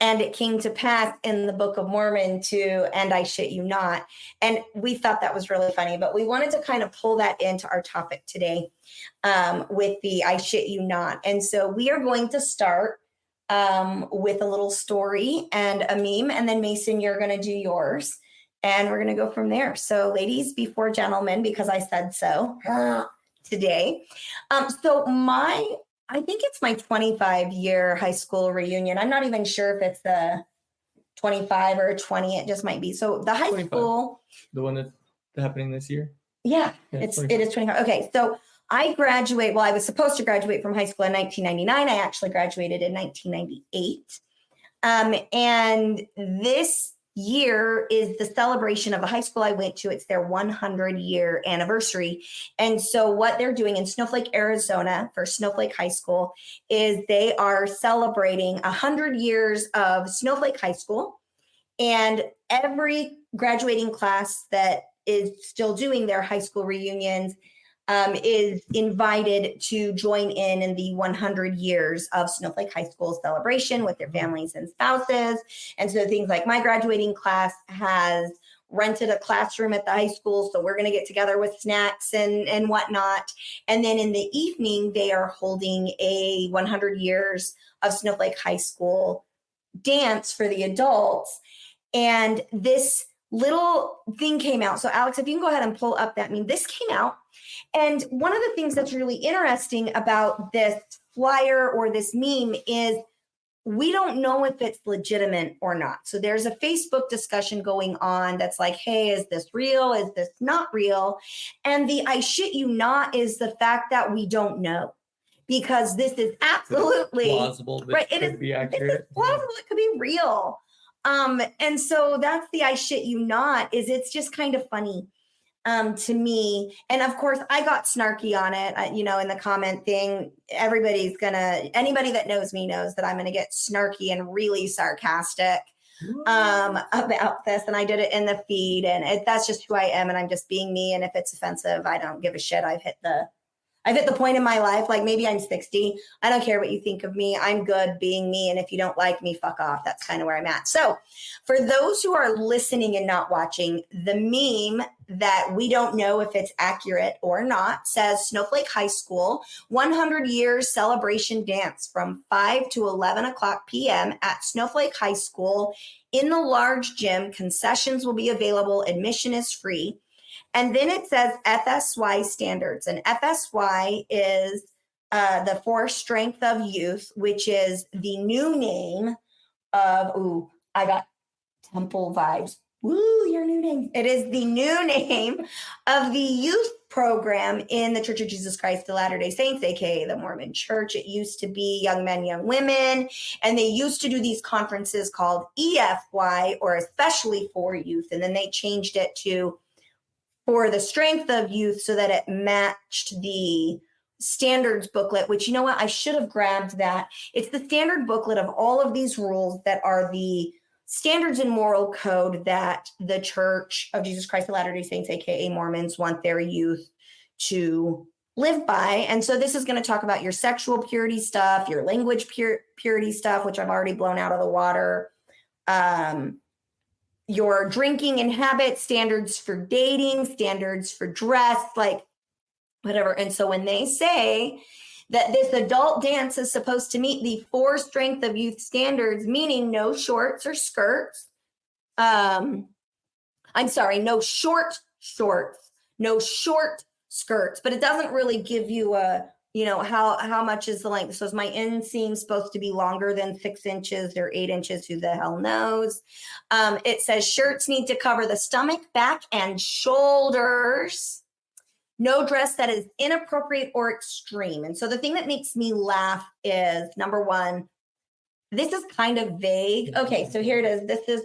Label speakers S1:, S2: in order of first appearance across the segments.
S1: And it came to pass in the Book of Mormon to, and I shit you not. And we thought that was really funny, but we wanted to kind of pull that into our topic today with the I shit you not. And so we are going to start with a little story and a meme. And then Mason, you're going to do yours. And we're going to go from there. So ladies before gentlemen, because I said so today. I think it's my 25-year high school reunion. I'm not even sure if it's the 25 or 20. It just might be. So the high
S2: 25.
S1: school.
S2: The one that's happening this year?
S1: Yeah,
S2: Yeah,
S1: it
S2: 25.
S1: is 25. Okay, so I was supposed to graduate from high school in 1999. I actually graduated in 1998. And this year is the celebration of the high school I went to. It's their 100-year anniversary. And so what they're doing in Snowflake, Arizona for Snowflake High School is they are celebrating 100 years of Snowflake High School. And every graduating class that is still doing their high school reunions is invited to join in the 100 years of Snowflake High School celebration with their families and spouses. And so things like my graduating class has rented a classroom at the high school. So we're going to get together with snacks and whatnot. And then in the evening, they are holding a 100 years of Snowflake High School dance for the adults. And this little thing came out. So Alex, if you can go ahead and pull up that meme, this came out. And one of the things that's really interesting about this flyer or this meme is we don't know if it's legitimate or not. So there's a Facebook discussion going on that's like, hey, is this real? Is this not real? And the I shit you not is the fact that we don't know. Because this is absolutely
S2: plausible.
S1: Right.
S2: It could be accurate.
S1: This is plausible. It could be real. And so that's the I shit you not, is it's just kind of funny to me. And of course I got snarky on it, in the comment thing. Anybody that knows me knows that I'm going to get snarky and really sarcastic about this. And I did it in the feed, and that's just who I am. And I'm just being me. And if it's offensive, I don't give a shit. I've hit the point in my life, like maybe I'm 60. I don't care what you think of me. I'm good being me. And if you don't like me, fuck off. That's kind of where I'm at. So for those who are listening and not watching, the meme that we don't know if it's accurate or not says Snowflake High School 100 years celebration dance from 5 to 11 o'clock p.m. at Snowflake High School in the large gym. Concessions will be available. Admission is free. And then it says FSY standards. And FSY is the For Strength of Youth, which is the new name of, I got temple vibes. Woo, your new name. It is the new name of the youth program in the Church of Jesus Christ of Latter-day Saints, aka the Mormon Church. It used to be young men, young women, and they used to do these conferences called EFY, or especially for youth. And then they changed it to For the Strength of Youth so that it matched the standards booklet, which, you know what, I should have grabbed that. It's the standard booklet of all of these rules that are the standards and moral code that the Church of Jesus Christ of Latter-day Saints, aka Mormons, want their youth to live by. And so this is going to talk about your sexual purity stuff, your language purity stuff, which I've already blown out of the water, your drinking and habits, standards for dating, standards for dress, like whatever. And so when they say that this adult dance is supposed to meet the For Strength of Youth standards, meaning no shorts or skirts, no short shorts, no short skirts, but it doesn't really give you a, how much is the length. So is my inseam supposed to be longer than 6 inches or 8 inches? Who the hell knows? It says shirts need to cover the stomach, back, and shoulders. No dress that is inappropriate or extreme. And so the thing that makes me laugh is, number one, this is kind of vague. Okay, so here it is. This is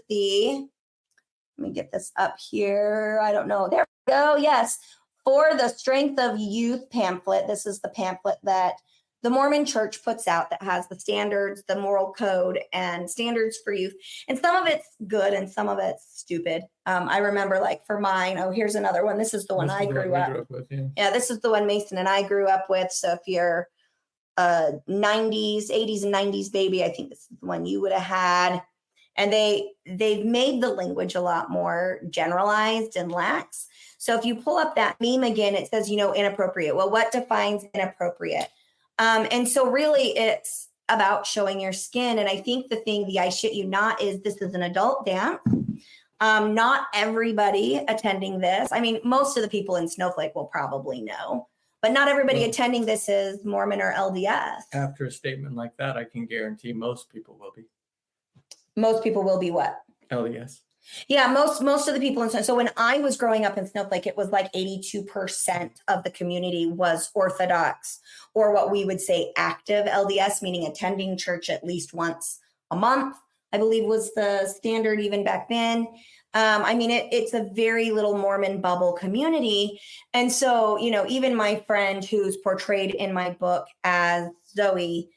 S1: let me get this up here. I don't know. There we go. Yes. For the Strength of Youth pamphlet. This is the pamphlet that the Mormon Church puts out that has the standards, the moral code, and standards for youth. And some of it's good and some of it's stupid. I remember, like, for mine, here's another one. This is the one I grew up with. Yeah, this is the one Mason and I grew up with. So if you're 90s, 80s and 90s baby. I think this is the one you would have had. And they've made the language a lot more generalized and lax. So if you pull up that meme again, it says, inappropriate. Well, what defines inappropriate? And so really it's about showing your skin. And I think the I shit you not is this is an adult dance. Not everybody attending this. I mean, most of the people in Snowflake will probably know, but not everybody attending this is Mormon or LDS.
S2: After a statement like that, I can guarantee most people will be.
S1: Most people will be what?
S2: LDS.
S1: Yeah, most of the people in so when I was growing up in Snowflake, it was like 82% of the community was Orthodox, or what we would say active LDS, meaning attending church at least once a month, I believe was the standard even back then. I mean, it's a very little Mormon bubble community. And so, even my friend who's portrayed in my book as Zoe,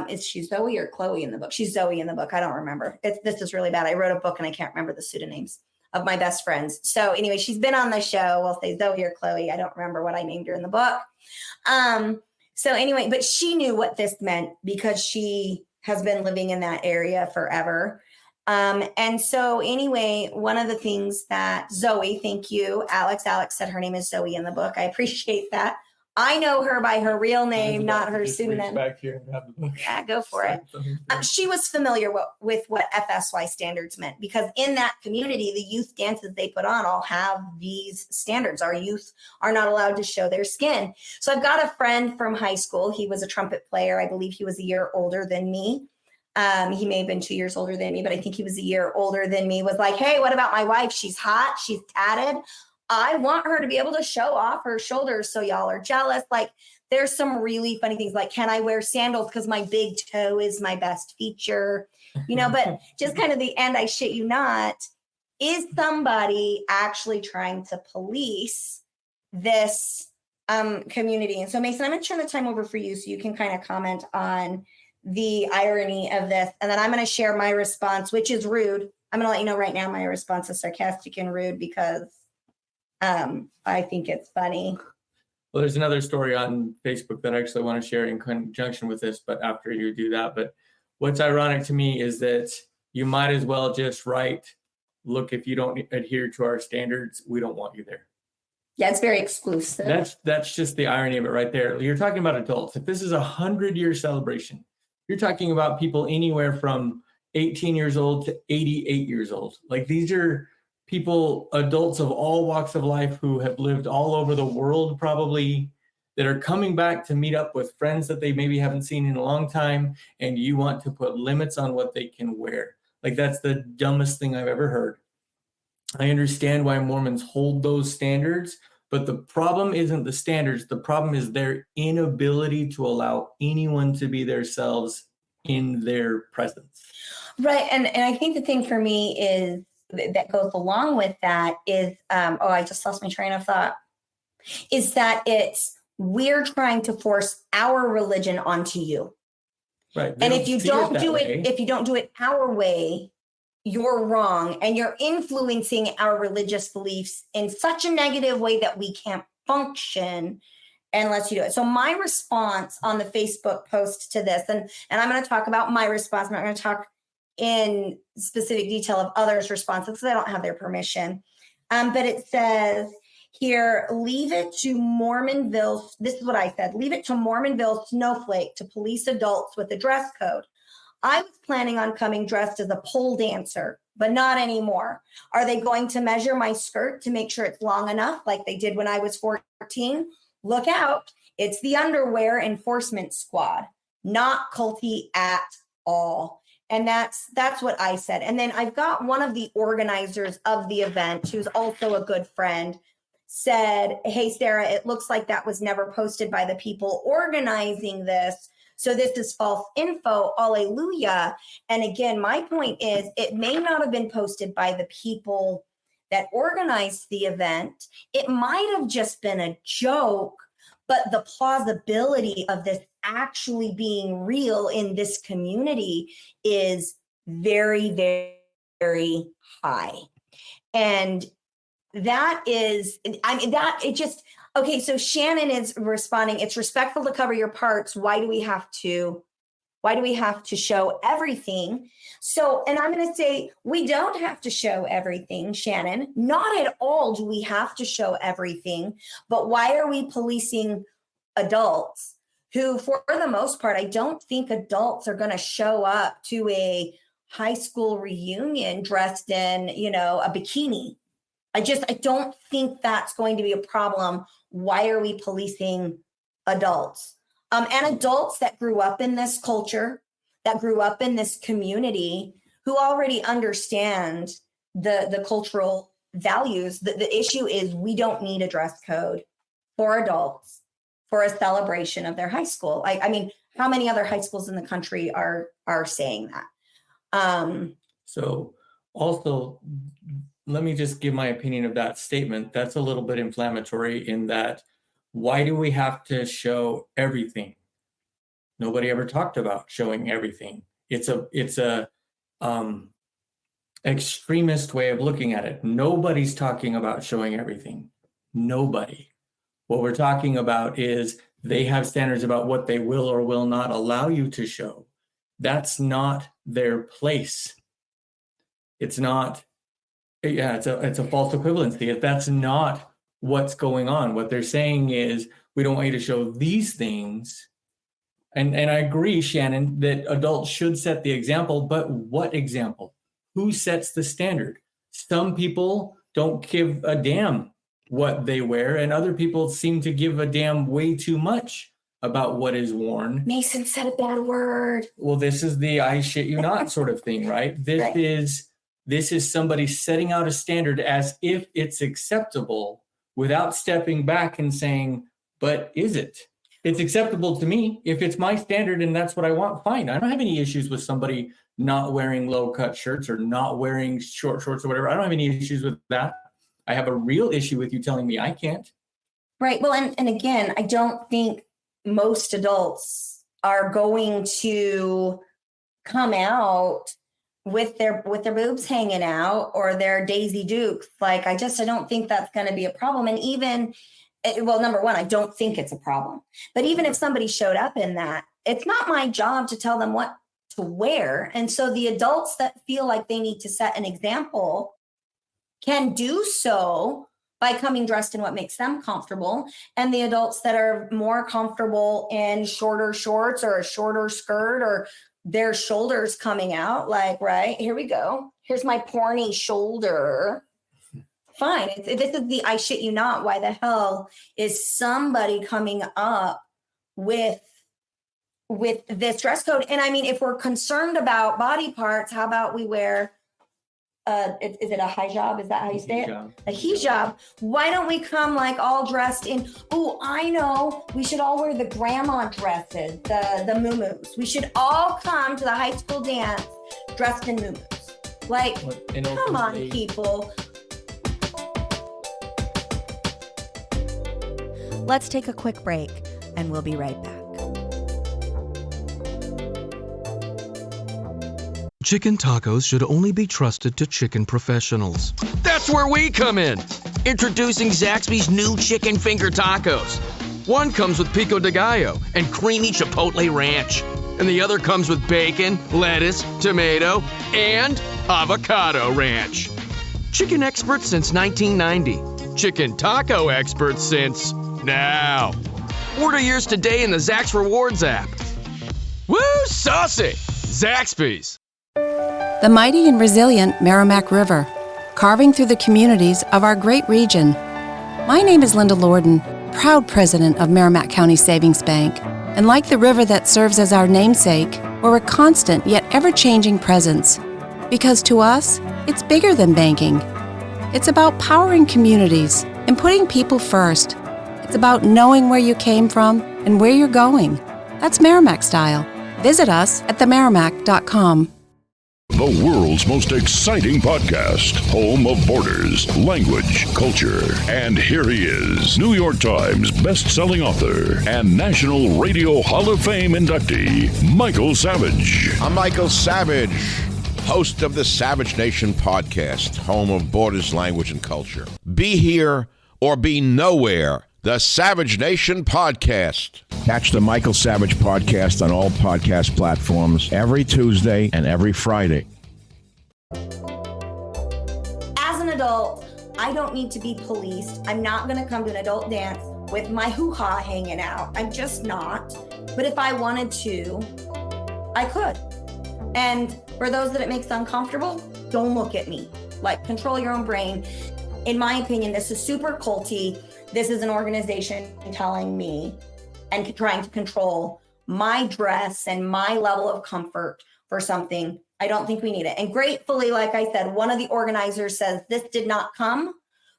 S1: is she Zoe or Chloe in the book? She's Zoe in the book. I don't remember. This is really bad. I wrote a book and I can't remember the pseudonyms of my best friends. So anyway, she's been on the show. We'll say Zoe or Chloe. I don't remember what I named her in the book. So anyway, but she knew what this meant because she has been living in that area forever. And so anyway, one of the things that Zoe, thank you, Alex said her name is Zoe in the book. I appreciate that. I know her by her real name, not her pseudonym.
S2: Back here and grab the book.
S1: Yeah, go for it. She was familiar with what FSY standards meant because in that community, the youth dances they put on all have these standards. Our youth are not allowed to show their skin. So I've got a friend from high school. He was a trumpet player. I believe he was a year older than me. He may have been 2 years older than me, but I think he was a year older than me, was like, hey, what about my wife? She's hot. She's tatted. I want her to be able to show off her shoulders so y'all are jealous. Like there's some really funny things like, can I wear sandals because my big toe is my best feature? But just kind of the end, I shit you not, is somebody actually trying to police this community? And so Mason, I'm going to turn the time over for you so you can kind of comment on the irony of this. And then I'm going to share my response, which is rude. I'm going to let you know right now, my response is sarcastic and rude because I think it's funny.
S2: Well, there's another story on Facebook that I actually want to share in conjunction with this, but after you do that. But what's ironic to me is that you might as well just write, look, if you don't adhere to our standards, we don't want you there.
S1: Yeah, it's very exclusive.
S2: That's just the irony of it right there. You're talking about adults. If this is 100-year celebration, you're talking about people anywhere from 18 years old to 88 years old. Like these are people, adults of all walks of life who have lived all over the world probably, that are coming back to meet up with friends that they maybe haven't seen in a long time, and you want to put limits on what they can wear. Like that's the dumbest thing I've ever heard. I understand why Mormons hold those standards, but the problem isn't the standards. The problem is their inability to allow anyone to be themselves in their presence.
S1: Right. And I think the thing for me is that goes along with that is, I just lost my train of thought, is that we're trying to force our religion onto you.
S2: Right.
S1: And if you don't do it our way, you're wrong. And you're influencing our religious beliefs in such a negative way that we can't function unless you do it. So my response on the Facebook post to this, and I'm going to talk about my response. I'm not going to talk in specific detail of others' responses because I don't have their permission. But it says here, leave it to Mormonville. This is what I said. Leave it to Mormonville Snowflake to police adults with a dress code. I was planning on coming dressed as a pole dancer, but not anymore. Are they going to measure my skirt to make sure it's long enough like they did when I was 14? Look out. It's the underwear enforcement squad, not culty at all. And that's what I said. And then I've got one of the organizers of the event, who's also a good friend, said, hey, Sarah, it looks like that was never posted by the people organizing this. So this is false info, alleluia. And again, my point is it may not have been posted by the people that organized the event. It might have just been a joke, but the plausibility of this actually being real in this community is very, very, very high. And that is, I mean, that it just, okay. So Shannon is responding. It's respectful to cover your parts. Why do we have to show everything? So, and I'm going to say, we don't have to show everything, Shannon. Not at all do we have to show everything. But why are we policing adults who, for the most part, I don't think adults are going to show up to a high school reunion dressed in, a bikini. I don't think that's going to be a problem. Why are we policing adults? And adults that grew up in this culture, that grew up in this community, who already understand the cultural values. The issue is we don't need a dress code for adults for a celebration of their high school. I mean, how many other high schools in the country are saying that?
S2: So also, let me just give my opinion of that statement. That's a little bit inflammatory in that, why do we have to show everything? Nobody ever talked about showing everything. It's a extremist way of looking at it. Nobody's talking about showing everything. Nobody. What we're talking about is they have standards about what they will or will not allow you to show. That's not their place. It's not. Yeah, it's a false equivalency. That's not what's going on. What they're saying is, we don't want you to show these things. And I agree, Shannon, that adults should set the example, but what example? Who sets the standard? Some people don't give a damn what they wear, and other people seem to give a damn way too much about what is worn.
S1: Mason said a bad word.
S2: Well, this is the I shit you not sort of thing, right? This is somebody setting out a standard as if it's acceptable without stepping back and saying, but is it? It's acceptable to me. If it's my standard and that's what I want, fine. I don't have any issues with somebody not wearing low-cut shirts or not wearing short shorts or whatever. I don't have any issues with that. I have a real issue with you telling me I can't.
S1: Right. Well, and again, I don't think most adults are going to come out with their boobs hanging out or their Daisy Dukes. Like, I don't think that's going to be a problem. And even, well, number one, I don't think it's a problem. But even if somebody showed up in that, it's not my job to tell them what to wear. And so the adults that feel like they need to set an example can do so by coming dressed in what makes them comfortable. And the adults that are more comfortable in shorter shorts or a shorter skirt or their shoulders coming out, like, right, here we go. Here's my porny shoulder. Fine. This is the I shit you not. Why the hell is somebody coming up with this dress code? And I mean, if we're concerned about body parts, how about we wear is it a hijab? Is that how you say it? A hijab. Why don't we come like all dressed in? Oh, I know. We should all wear the grandma dresses, the muumuus. We should all come to the high school dance dressed in muumuus. Like, come on, people.
S3: Let's take a quick break, and we'll be right back.
S4: Chicken tacos should only be trusted to chicken professionals.
S5: That's where we come in. Introducing Zaxby's new chicken finger tacos. One comes with pico de gallo and creamy chipotle ranch. And the other comes with bacon, lettuce, tomato, and avocado ranch. Chicken experts since 1990. Chicken taco experts since now. Order yours today in the Zax Rewards app. Woo, saucy! Zaxby's.
S6: The mighty and resilient Merrimack River, carving through the communities of our great region. My name is Linda Lorden, proud president of Merrimack County Savings Bank. And like the river that serves as our namesake, we're a constant yet ever-changing presence. Because to us, it's bigger than banking. It's about powering communities and putting people first. It's about knowing where you came from and where you're going. That's Merrimack style. Visit us at themerrimack.com.
S7: The world's most exciting podcast, home of borders, language, culture. And here he is, New York Times best-selling author and National Radio Hall of Fame inductee, Michael Savage.
S8: I'm Michael Savage. host of the Savage Nation podcast, home of Borders, language, and culture. Be here or be nowhere. The Savage Nation podcast.
S9: Catch the Michael Savage podcast on all podcast platforms every Tuesday and every Friday.
S1: As an adult, I don't need to be policed. I'm not going to come to an adult dance with my hoo-ha hanging out. I'm just not. But if I wanted to, I could. And for those that it makes uncomfortable, don't look at me. Like, control your own brain. In my opinion, this is super culty. This is an organization telling me and trying to control my dress and my level of comfort for something. I don't think we need it. And gratefully, like I said, one of the organizers says this did not come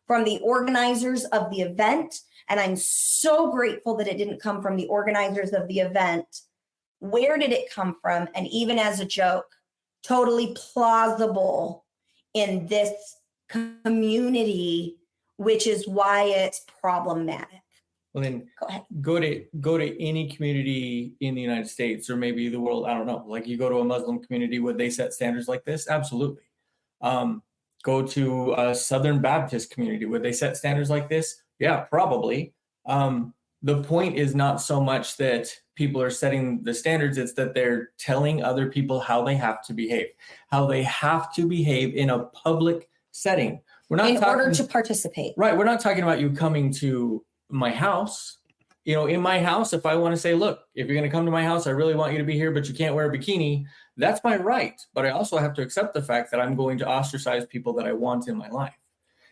S1: from the organizers of the event. And I'm so grateful that it didn't come from the organizers of the event. Where did it come from? And even as a joke, totally plausible in this community, which is why it's problematic.
S2: Well, then
S1: Go ahead.
S2: go to any community in the United States or maybe the world. I don't know. Like, you go to a Muslim community, would they set standards like this? Absolutely. Go to a Southern Baptist community, would they set standards like this? Yeah, probably. The point is not so much that people are setting the standards, it's that they're telling other people how they have to behave in a public setting. We're not
S1: In order to participate.
S2: Right. We're not talking about you coming to my house. You know, in my house, if I want to say, look, if you're going to come to my house, I really want you to be here, but you can't wear a bikini. That's my right. But I also have to accept the fact that I'm going to ostracize people that I want in my life.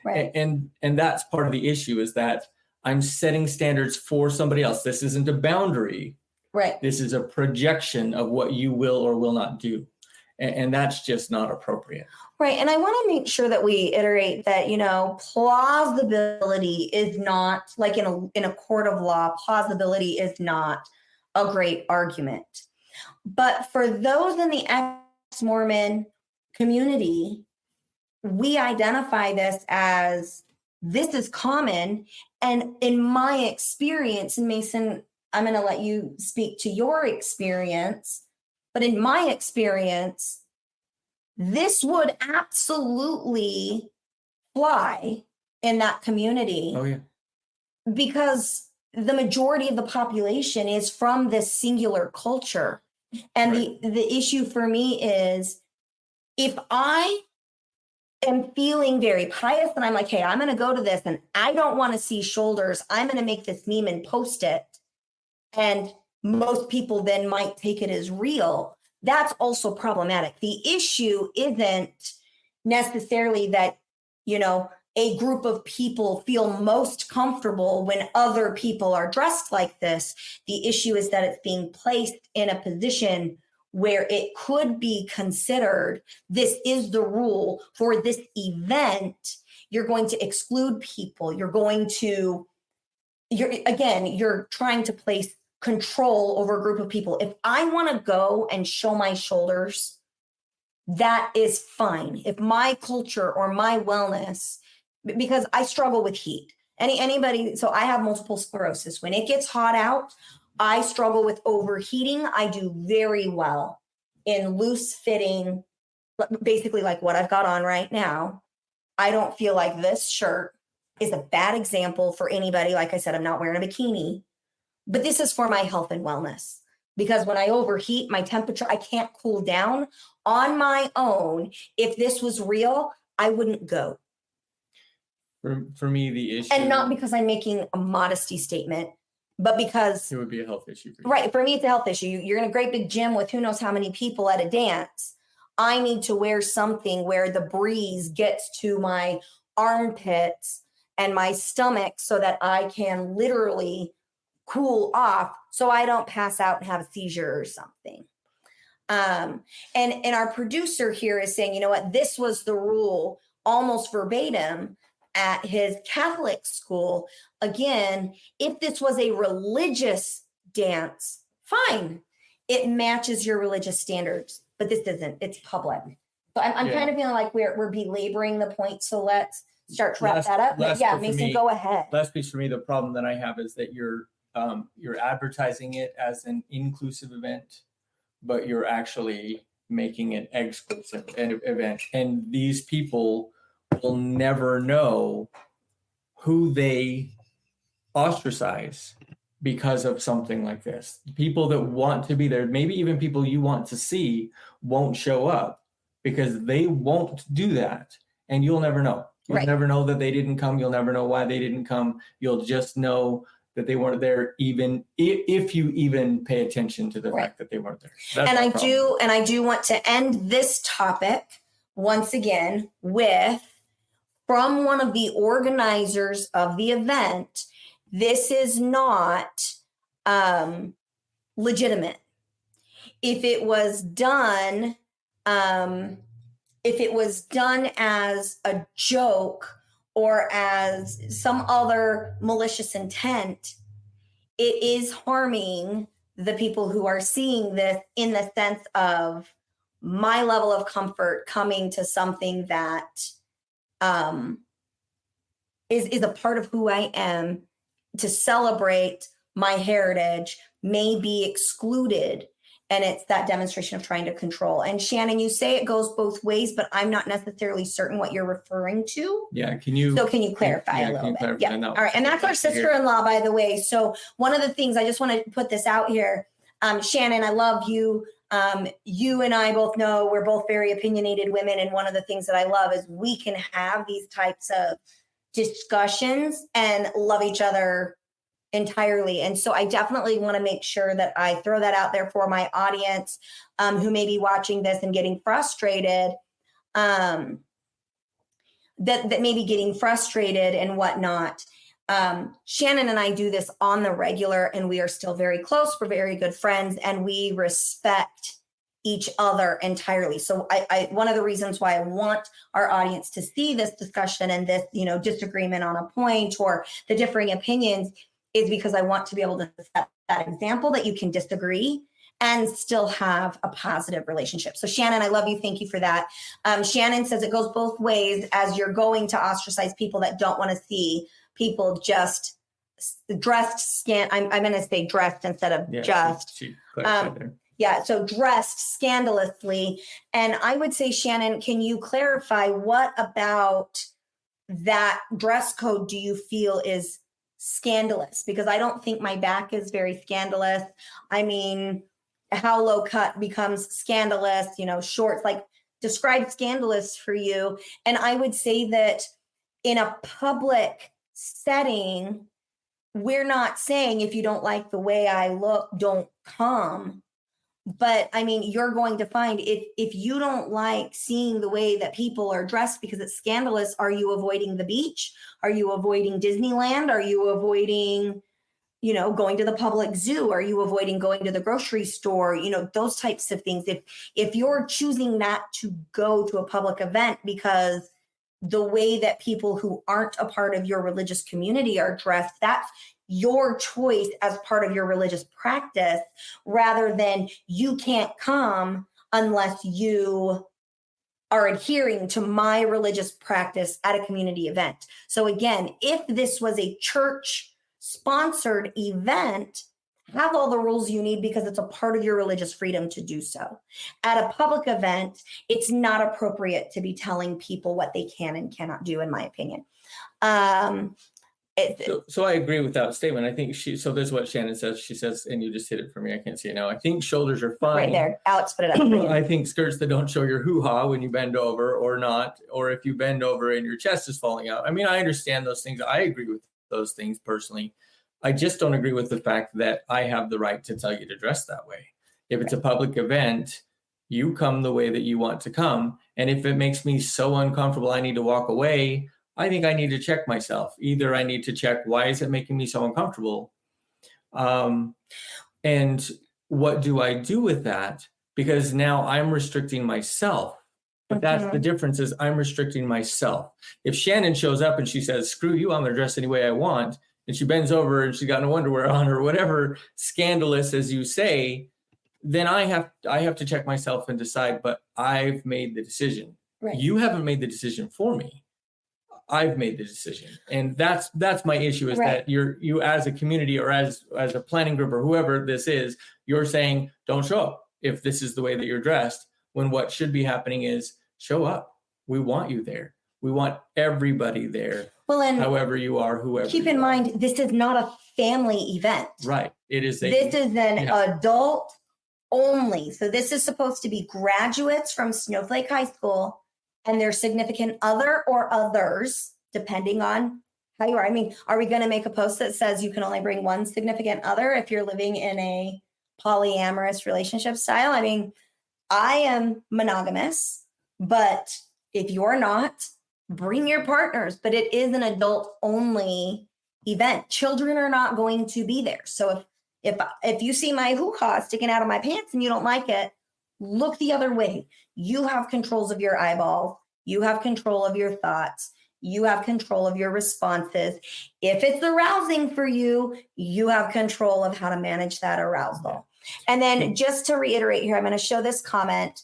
S1: Right.
S2: And that's part of the issue, is that I'm setting standards for somebody else. This isn't a boundary.
S1: Right.
S2: This is a projection of what you will or will not do. And that's just not appropriate.
S1: Right. And I want to make sure that we iterate that, you know, plausibility is not, like in a court of law, plausibility is not a great argument. But for those in the ex-Mormon community, we identify this as, this is common. And in my experience, and Mason, I'm going to let you speak to your experience, but in my experience, this would absolutely fly in that community.
S2: Oh, yeah.
S1: Because the majority of the population is from this singular culture. And
S2: Right.
S1: the issue for me is, if I am feeling very pious and I'm like, hey, I'm going to go to this and I don't want to see shoulders, I'm going to make this meme and post it. And most people then might take it as real. That's also problematic. The issue isn't necessarily that, you know, a group of people feel most comfortable when other people are dressed like this. The issue is that it's being placed in a position where it could be considered, this is the rule for this event. You're going to exclude people. You're trying to place control over a group of people. If I want to go and show my shoulders, that is fine. If my culture or my wellness, because I struggle with heat. Anybody, so I have multiple sclerosis. When it gets hot out, I struggle with overheating. I do very well in loose fitting, basically like what I've got on right now. I don't feel like this shirt is a bad example for anybody. Like I said, I'm not wearing a bikini. But this is for my health and wellness, because when I overheat, my temperature, I can't cool down on my own. If this was real, I wouldn't go.
S2: For me, the issue,
S1: And not because I'm making a modesty statement, but because,
S2: it would be a health issue for you.
S1: right, for me, it's a health issue. You're in a great big gym with who knows how many people at a dance. I need to wear something where the breeze gets to my armpits and my stomach so that I can literally cool off so I don't pass out and have a seizure or something. And our producer here is saying, you know what, this was the rule almost verbatim at his Catholic school. Again, if this was a religious dance, fine. It matches your religious standards, but this isn't, it's public. So I'm
S2: Yeah.
S1: kind of feeling like we're belaboring the point. So let's start to wrap that up. But
S2: last
S1: yeah,
S2: bit for
S1: Mason,
S2: me.
S1: go ahead.
S2: Last piece for me, the problem that I have is that you're advertising it as an inclusive event, but you're actually making an exclusive event. And these people will never know who they ostracize because of something like this. People that want to be there, maybe even people you want to see, won't show up because they won't do that. And you'll never know. You'll never know that they didn't come. You'll never know why they didn't come. You'll just know that they weren't there, even if you even pay attention to the fact that they weren't there. That's
S1: I do want to end this topic once again with, from one of the organizers of the event, this is not legitimate. If it was done as a joke or as some other malicious intent, it is harming the people who are seeing this, in the sense of my level of comfort coming to something that is a part of who I am, to celebrate my heritage, may be excluded. And it's that demonstration of trying to control. And Shannon, you say it goes both ways, but I'm not necessarily certain what you're referring to.
S2: Yeah, can you
S1: clarify a little bit? Yeah. All right. And that's our sister-in-law, by the way. So one of the things, I just want to put this out here. Shannon, I love you. You and I both know we're both very opinionated women. And one of the things that I love is we can have these types of discussions and love each other entirely. And so I definitely want to make sure that I throw that out there for my audience who may be watching this and getting frustrated, that may be getting frustrated and whatnot. Shannon and I do this on the regular, and we are still very close. We're very good friends, and we respect each other entirely. So I one of the reasons why I want our audience to see this discussion and this, disagreement on a point or the differing opinions is because I want to be able to set that example that you can disagree and still have a positive relationship. So Shannon, I love you. Thank you for that. Shannon says it goes both ways, as you're going to ostracize people that don't want to see people just dressed, I'm going to say dressed instead of just. So dressed scandalously. And I would say, Shannon, can you clarify what about that dress code do you feel is scandalous? Because I don't think my back is very scandalous. I mean, how low cut becomes scandalous, shorts, like describe scandalous for you. And I would say that in a public setting, we're not saying if you don't like the way I look, don't come. But I mean, you're going to find if you don't like seeing the way that people are dressed because it's scandalous, are you avoiding the beach? Are you avoiding Disneyland? Are you avoiding, going to the public zoo? Are you avoiding going to the grocery store? Those types of things. If you're choosing not to go to a public event because the way that people who aren't a part of your religious community are dressed, that's your choice as part of your religious practice, rather than you can't come unless you are adhering to my religious practice at a community event. So again, if this was a church sponsored event, have all the rules you need because it's a part of your religious freedom to do so. At a public event, it's not appropriate to be telling people what they can and cannot do, in my opinion.
S2: So I agree with that statement. I think so this is what Shannon says. She says, and you just hit it for me, I can't see it now. I think shoulders are fine.
S1: Right there. Alex put it up.
S2: I think skirts that don't show your hoo-ha when you bend over or not, or if you bend over and your chest is falling out. I mean, I understand those things. I agree with those things personally. I just don't agree with the fact that I have the right to tell you to dress that way. If it's a public event, you come the way that you want to come. And if it makes me so uncomfortable, I need to walk away, I think I need to check myself. Either I need to check, why is it making me so uncomfortable? And what do I do with that? Because now I'm restricting myself. But that's the difference, is I'm restricting myself. If Shannon shows up and she says, screw you, I'm going to dress any way I want, and she bends over and she's got no underwear on or whatever, scandalous as you say, then I have to check myself and decide, but I've made the decision. Right. You haven't made the decision for me. I've made the decision. And that's my issue, is that you as a community or as a planning group or whoever this is, you're saying, don't show up if this is the way that you're dressed. when what should be happening is show up. We want you there. We want everybody there.
S1: Well, and
S2: however you are, whoever.
S1: keep in mind, this is not a family event.
S2: Right. It is.
S1: This is an adult only. So this is supposed to be graduates from Snowflake High School and their significant other or others, depending on how you are. I mean, are we going to make a post that says you can only bring one significant other if you're living in a polyamorous relationship style? I mean, I am monogamous, but if you're not, bring your partners. But it is an adult only event. Children are not going to be there. So if you see my hoo-ha sticking out of my pants and you don't like it, look the other way. You have controls of your eyeballs. You have control of your thoughts. You have control of your responses. If it's arousing for you, you have control of how to manage that arousal. And then just to reiterate here, I'm going to show this comment.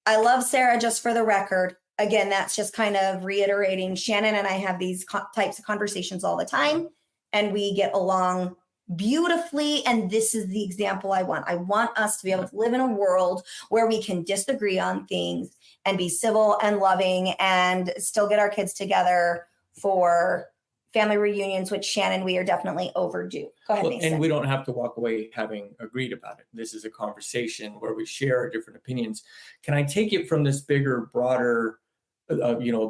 S1: I love Sarah, just for the record. Again, that's just kind of reiterating. Shannon and I have these types of conversations all the time, and we get along beautifully. And this is the example I want. I want us to be able to live in a world where we can disagree on things and be civil and loving and still get our kids together for family reunions, which Shannon, we are definitely overdue. Go ahead, Mason.
S2: And we don't have to walk away having agreed about it. This is a conversation where we share our different opinions. Can I take it from this bigger, broader,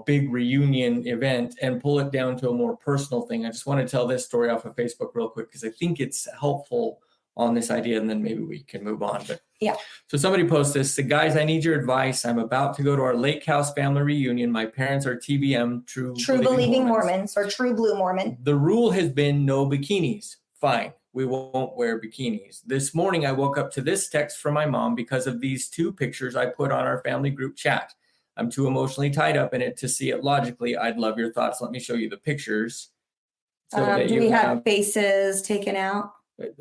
S2: big reunion event and pull it down to a more personal thing? I just want to tell this story off of Facebook real quick because I think it's helpful on this idea, and then maybe we can move on. But
S1: yeah.
S2: So somebody posts this. So guys, I need your advice. I'm about to go to our lake house family reunion. My parents are TBM, true believing Mormons,
S1: or true blue Mormon.
S2: The rule has been no bikinis. Fine. We won't wear bikinis. This morning, I woke up to this text from my mom because of these two pictures I put on our family group chat. I'm too emotionally tied up in it to see it logically. I'd love your thoughts. Let me show you the pictures.
S1: So do we have faces taken out?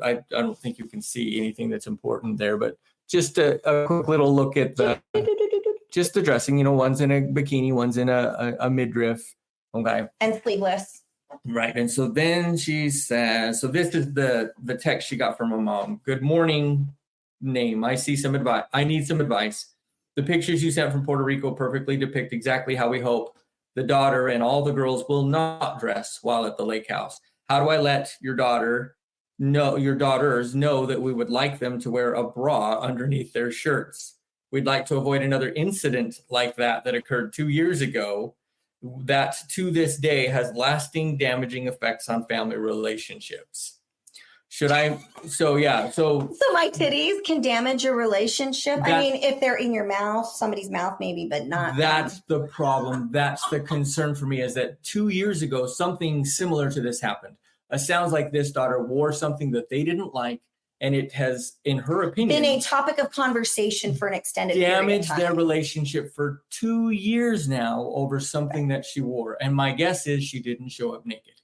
S2: I don't think you can see anything that's important there, but just a quick little look at just the dressing. One's in a bikini, one's in a midriff. Okay.
S1: And sleeveless.
S2: Right. And so then she says, so this is the text she got from her mom. Good morning, name. I need some advice. The pictures you sent from Puerto Rico perfectly depict exactly how we hope the daughter and all the girls will not dress while at the lake house. How do I let your daughters know that we would like them to wear a bra underneath their shirts? We'd like to avoid another incident like that occurred 2 years ago that to this day has lasting damaging effects on family relationships. So my
S1: titties can damage your relationship. I mean, if they're in your mouth, somebody's mouth maybe, but not.
S2: That's the problem. That's the concern for me, is that 2 years ago, something similar to this happened. It sounds like this daughter wore something that they didn't like, and it has, in her opinion,
S1: been a topic of conversation for an extended period of time.
S2: Damaged their relationship for 2 years now over something that she wore. And my guess is she didn't show up naked.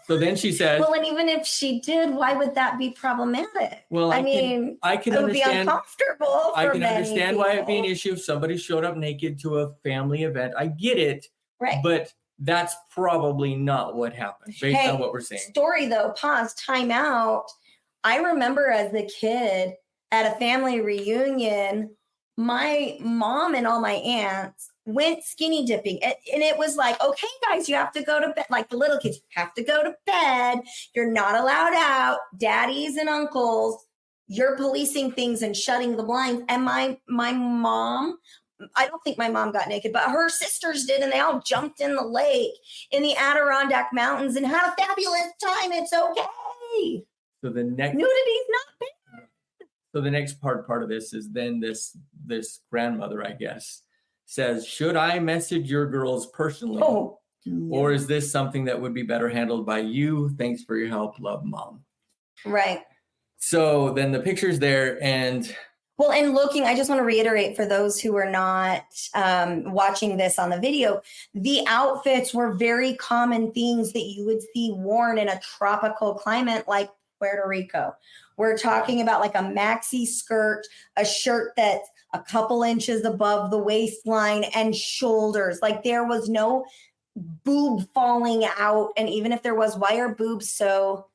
S2: So then she says,
S1: well, and even if she did, why would that be problematic?
S2: Well, I can
S1: it would
S2: understand.
S1: Be uncomfortable.
S2: I can understand why it'd be an issue if somebody showed up naked to a family event. I get it,
S1: right?
S2: But that's probably not what happened based on what we're saying.
S1: Story though, pause, time out. I remember as a kid at a family reunion, my mom and all my aunts went skinny dipping. And it was like, okay, guys, you have to go to bed. Like the little kids have to go to bed. You're not allowed out. Daddies and uncles, you're policing things and shutting the blinds. And my mom, I don't think my mom got naked, but her sisters did. And they all jumped in the lake in the Adirondack Mountains and had a fabulous time. It's okay.
S2: So the next
S1: nudity's not bad.
S2: So the next part of this is then this grandmother, I guess, says, should I message your girls personally?
S1: Oh.
S2: Or is this something that would be better handled by you? Thanks for your help. Love, Mom.
S1: Right.
S2: So then the picture's there and...
S1: Well, and looking, I just want to reiterate for those who are not watching this on the video, the outfits were very common things that you would see worn in a tropical climate like Puerto Rico. We're talking about like a maxi skirt, a shirt that's a couple inches above the waistline and shoulders. Like there was no boob falling out. And even if there was, why are boobs so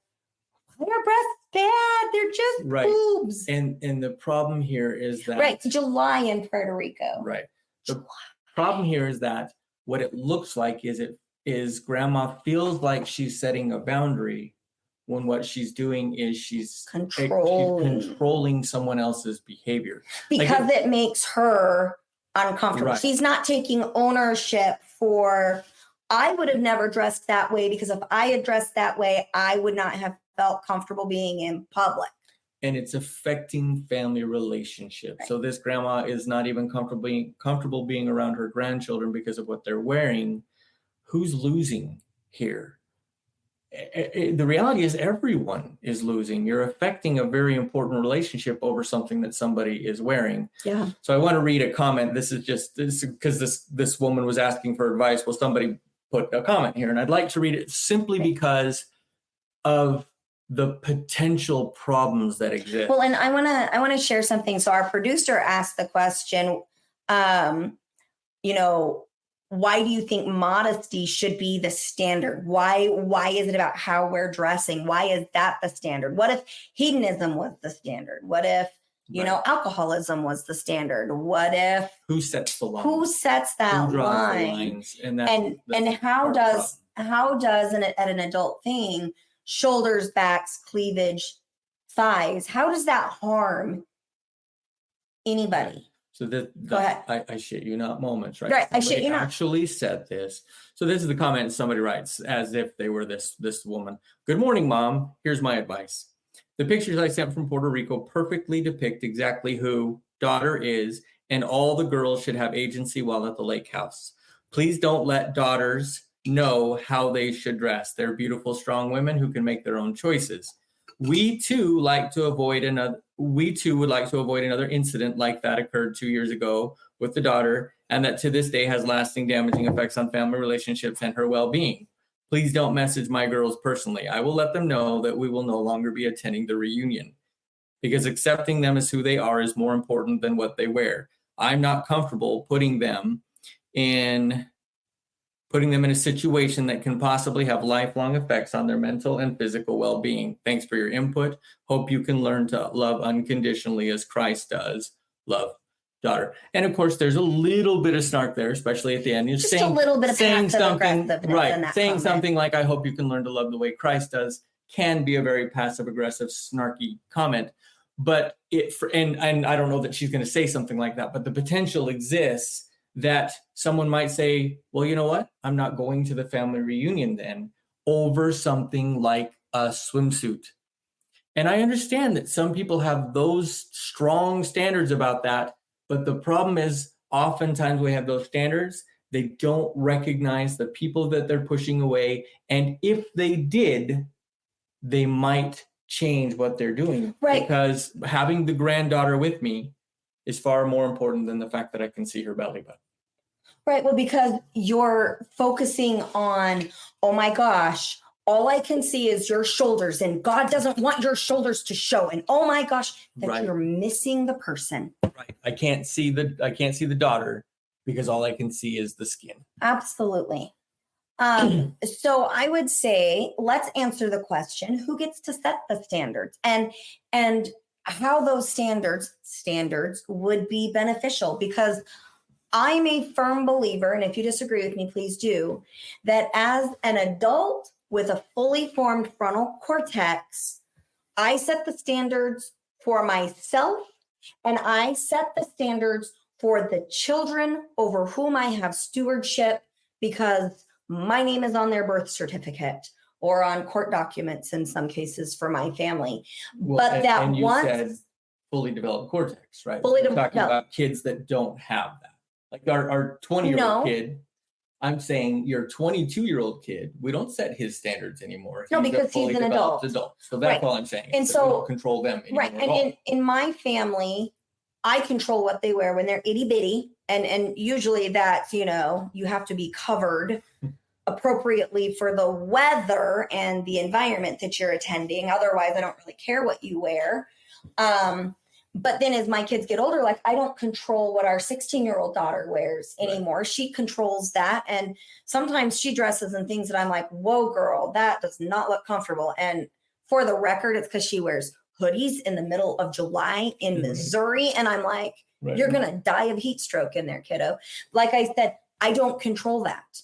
S1: Their breasts bad. They're just
S2: Right.
S1: boobs.
S2: And the problem here is that
S1: Right. July in Puerto Rico.
S2: Right. The problem here is that what it looks like is grandma feels like she's setting a boundary when what she's doing is she's controlling someone else's behavior.
S1: Because it makes her uncomfortable.
S2: Right.
S1: She's not taking ownership for, I would have never dressed that way because if I had dressed that way, I would not have felt comfortable being in public.
S2: And it's affecting family relationships.
S1: Right.
S2: So this grandma is not even comfortable being around her grandchildren because of what they're wearing. Who's losing here? The reality is everyone is losing. You're affecting a very important relationship over something that somebody is wearing.
S1: Yeah.
S2: So I want to read a comment. This is because this woman was asking for advice. Well, somebody put a comment here, and I'd like to read it simply because of the potential problems that exist.
S1: Well, and I want to share something. So our producer asked the question, why do you think modesty should be the standard? Why is it about how we're dressing? Why is that the standard? What if hedonism was the standard? What if, alcoholism was the standard? What if
S2: who sets the line?
S1: Who sets that
S2: who draws
S1: line?
S2: The lines? And
S1: how does at an adult thing, shoulders, backs, cleavage, thighs, how does that harm anybody?
S2: So
S1: Go ahead.
S2: I shit you not moments, right?
S1: Right, I
S2: Somebody
S1: shit you not.
S2: actually said this. So this is the comment somebody writes as if they were this woman. Good morning, Mom. Here's my advice. The pictures I sent from Puerto Rico perfectly depict exactly who daughter is, and all the girls should have agency while at the lake house. Please don't let daughters know how they should dress. They're beautiful, strong women who can make their own choices. We too would like to avoid another incident like that occurred 2 years ago with the daughter, and that to this day has lasting damaging effects on family relationships and her well-being. Please don't message my girls personally. I will let them know that we will no longer be attending the reunion because accepting them as who they are is more important than what they wear. I'm not comfortable putting them in a situation that can possibly have lifelong effects on their mental and physical well-being. Thanks for your input. Hope you can learn to love unconditionally as Christ does. Love, daughter. And of course, there's a little bit of snark there, especially at the end. You're
S1: Just a little bit of passive aggressiveness in that
S2: saying
S1: comment.
S2: something like, I hope you can learn to love the way Christ does, can be a very passive aggressive, snarky comment. But and I don't know that she's going to say something like that, but the potential exists that someone might say, well, you know what? I'm not going to the family reunion then over something like a swimsuit. And I understand that some people have those strong standards about that, but the problem is oftentimes we have those standards. They don't recognize the people that they're pushing away. And if they did, they might change what they're doing.
S1: Right.
S2: Because having the granddaughter with me is far more important than the fact that I can see her belly button.
S1: Right. Well, because you're focusing on, oh my gosh, all I can see is your shoulders and God doesn't want your shoulders to show. And oh my gosh, that
S2: Right.
S1: you're missing the person.
S2: Right. I can't see the daughter because all I can see is the skin.
S1: Absolutely. So I would say, let's answer the question, who gets to set the standards and how those standards would be beneficial? Because I'm a firm believer, and if you disagree with me, please do, that as an adult with a fully formed frontal cortex, I set the standards for myself and I set the standards for the children over whom I have stewardship because my name is on their birth certificate or on court documents in some cases for my family.
S2: Well,
S1: But that
S2: and you
S1: once
S2: said fully developed cortex, right?
S1: Fully
S2: We're
S1: developed,
S2: talking
S1: no.
S2: about kids that don't have that. Like our 20-year-old
S1: No.
S2: kid, I'm saying your 22-year-old kid, we don't set his standards anymore.
S1: No,
S2: a
S1: because
S2: fully
S1: he's an
S2: developed
S1: adult.
S2: So that's
S1: Right.
S2: all I'm saying.
S1: And
S2: is that we
S1: so-
S2: don't control them anymore
S1: right.
S2: at
S1: And
S2: all.
S1: in my family, I control what they wear when they're itty bitty. And usually that's, you have to be covered appropriately for the weather and the environment that you're attending. Otherwise, I don't really care what you wear. But then as my kids get older, like I don't control what our 16-year-old daughter wears anymore. She controls that. And sometimes she dresses in things that I'm like, whoa, girl, that does not look comfortable. And For the record, it's because she wears hoodies in the middle of July in Missouri. And I'm like, you're going to die of heat stroke in there, kiddo. Like I said, I don't control that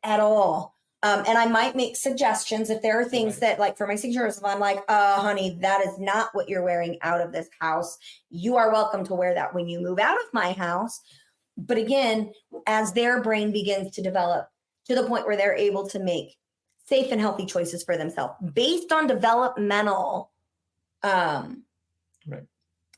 S1: at all. And I might make suggestions if there are things that, like for my signatures, if I'm like, honey, that is not what you're wearing out of this house. You are welcome to wear that when you move out of my house. But again, as their brain begins to develop to the point where they're able to make safe and healthy choices for themselves based on developmental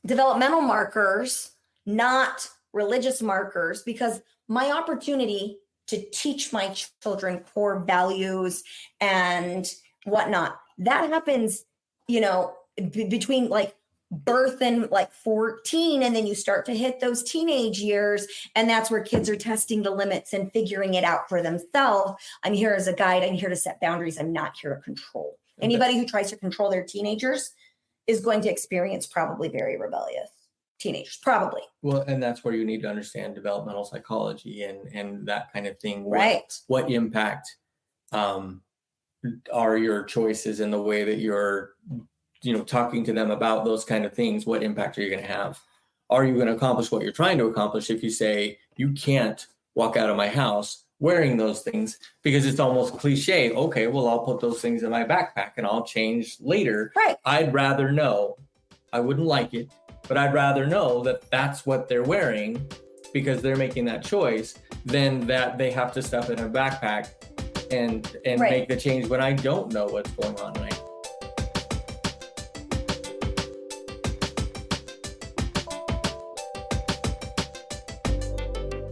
S1: developmental markers, not religious markers, because my opportunity to teach my children core values and whatnot, that happens, between like birth and like 14, and then you start to hit those teenage years, and that's where kids are testing the limits and figuring it out for themselves. I'm here as a guide. I'm here to set boundaries. I'm not here to control. Okay. Anybody who tries to control their teenagers is going to experience probably very rebellious teenagers, probably.
S2: Well, and that's where you need to understand developmental psychology and that kind of thing.
S1: Right.
S2: What impact are your choices in the way that you're talking to them about those kind of things? What impact are you going to have? Are you going to accomplish what you're trying to accomplish if you say you can't walk out of my house wearing those things, because it's almost cliche? Okay, well, I'll put those things in my backpack and I'll change later.
S1: Right.
S2: I'd rather know. I wouldn't like it, but I'd rather know that that's what they're wearing because they're making that choice than that they have to stuff in a backpack and
S1: Right.
S2: make the change when I don't know what's going on. Right.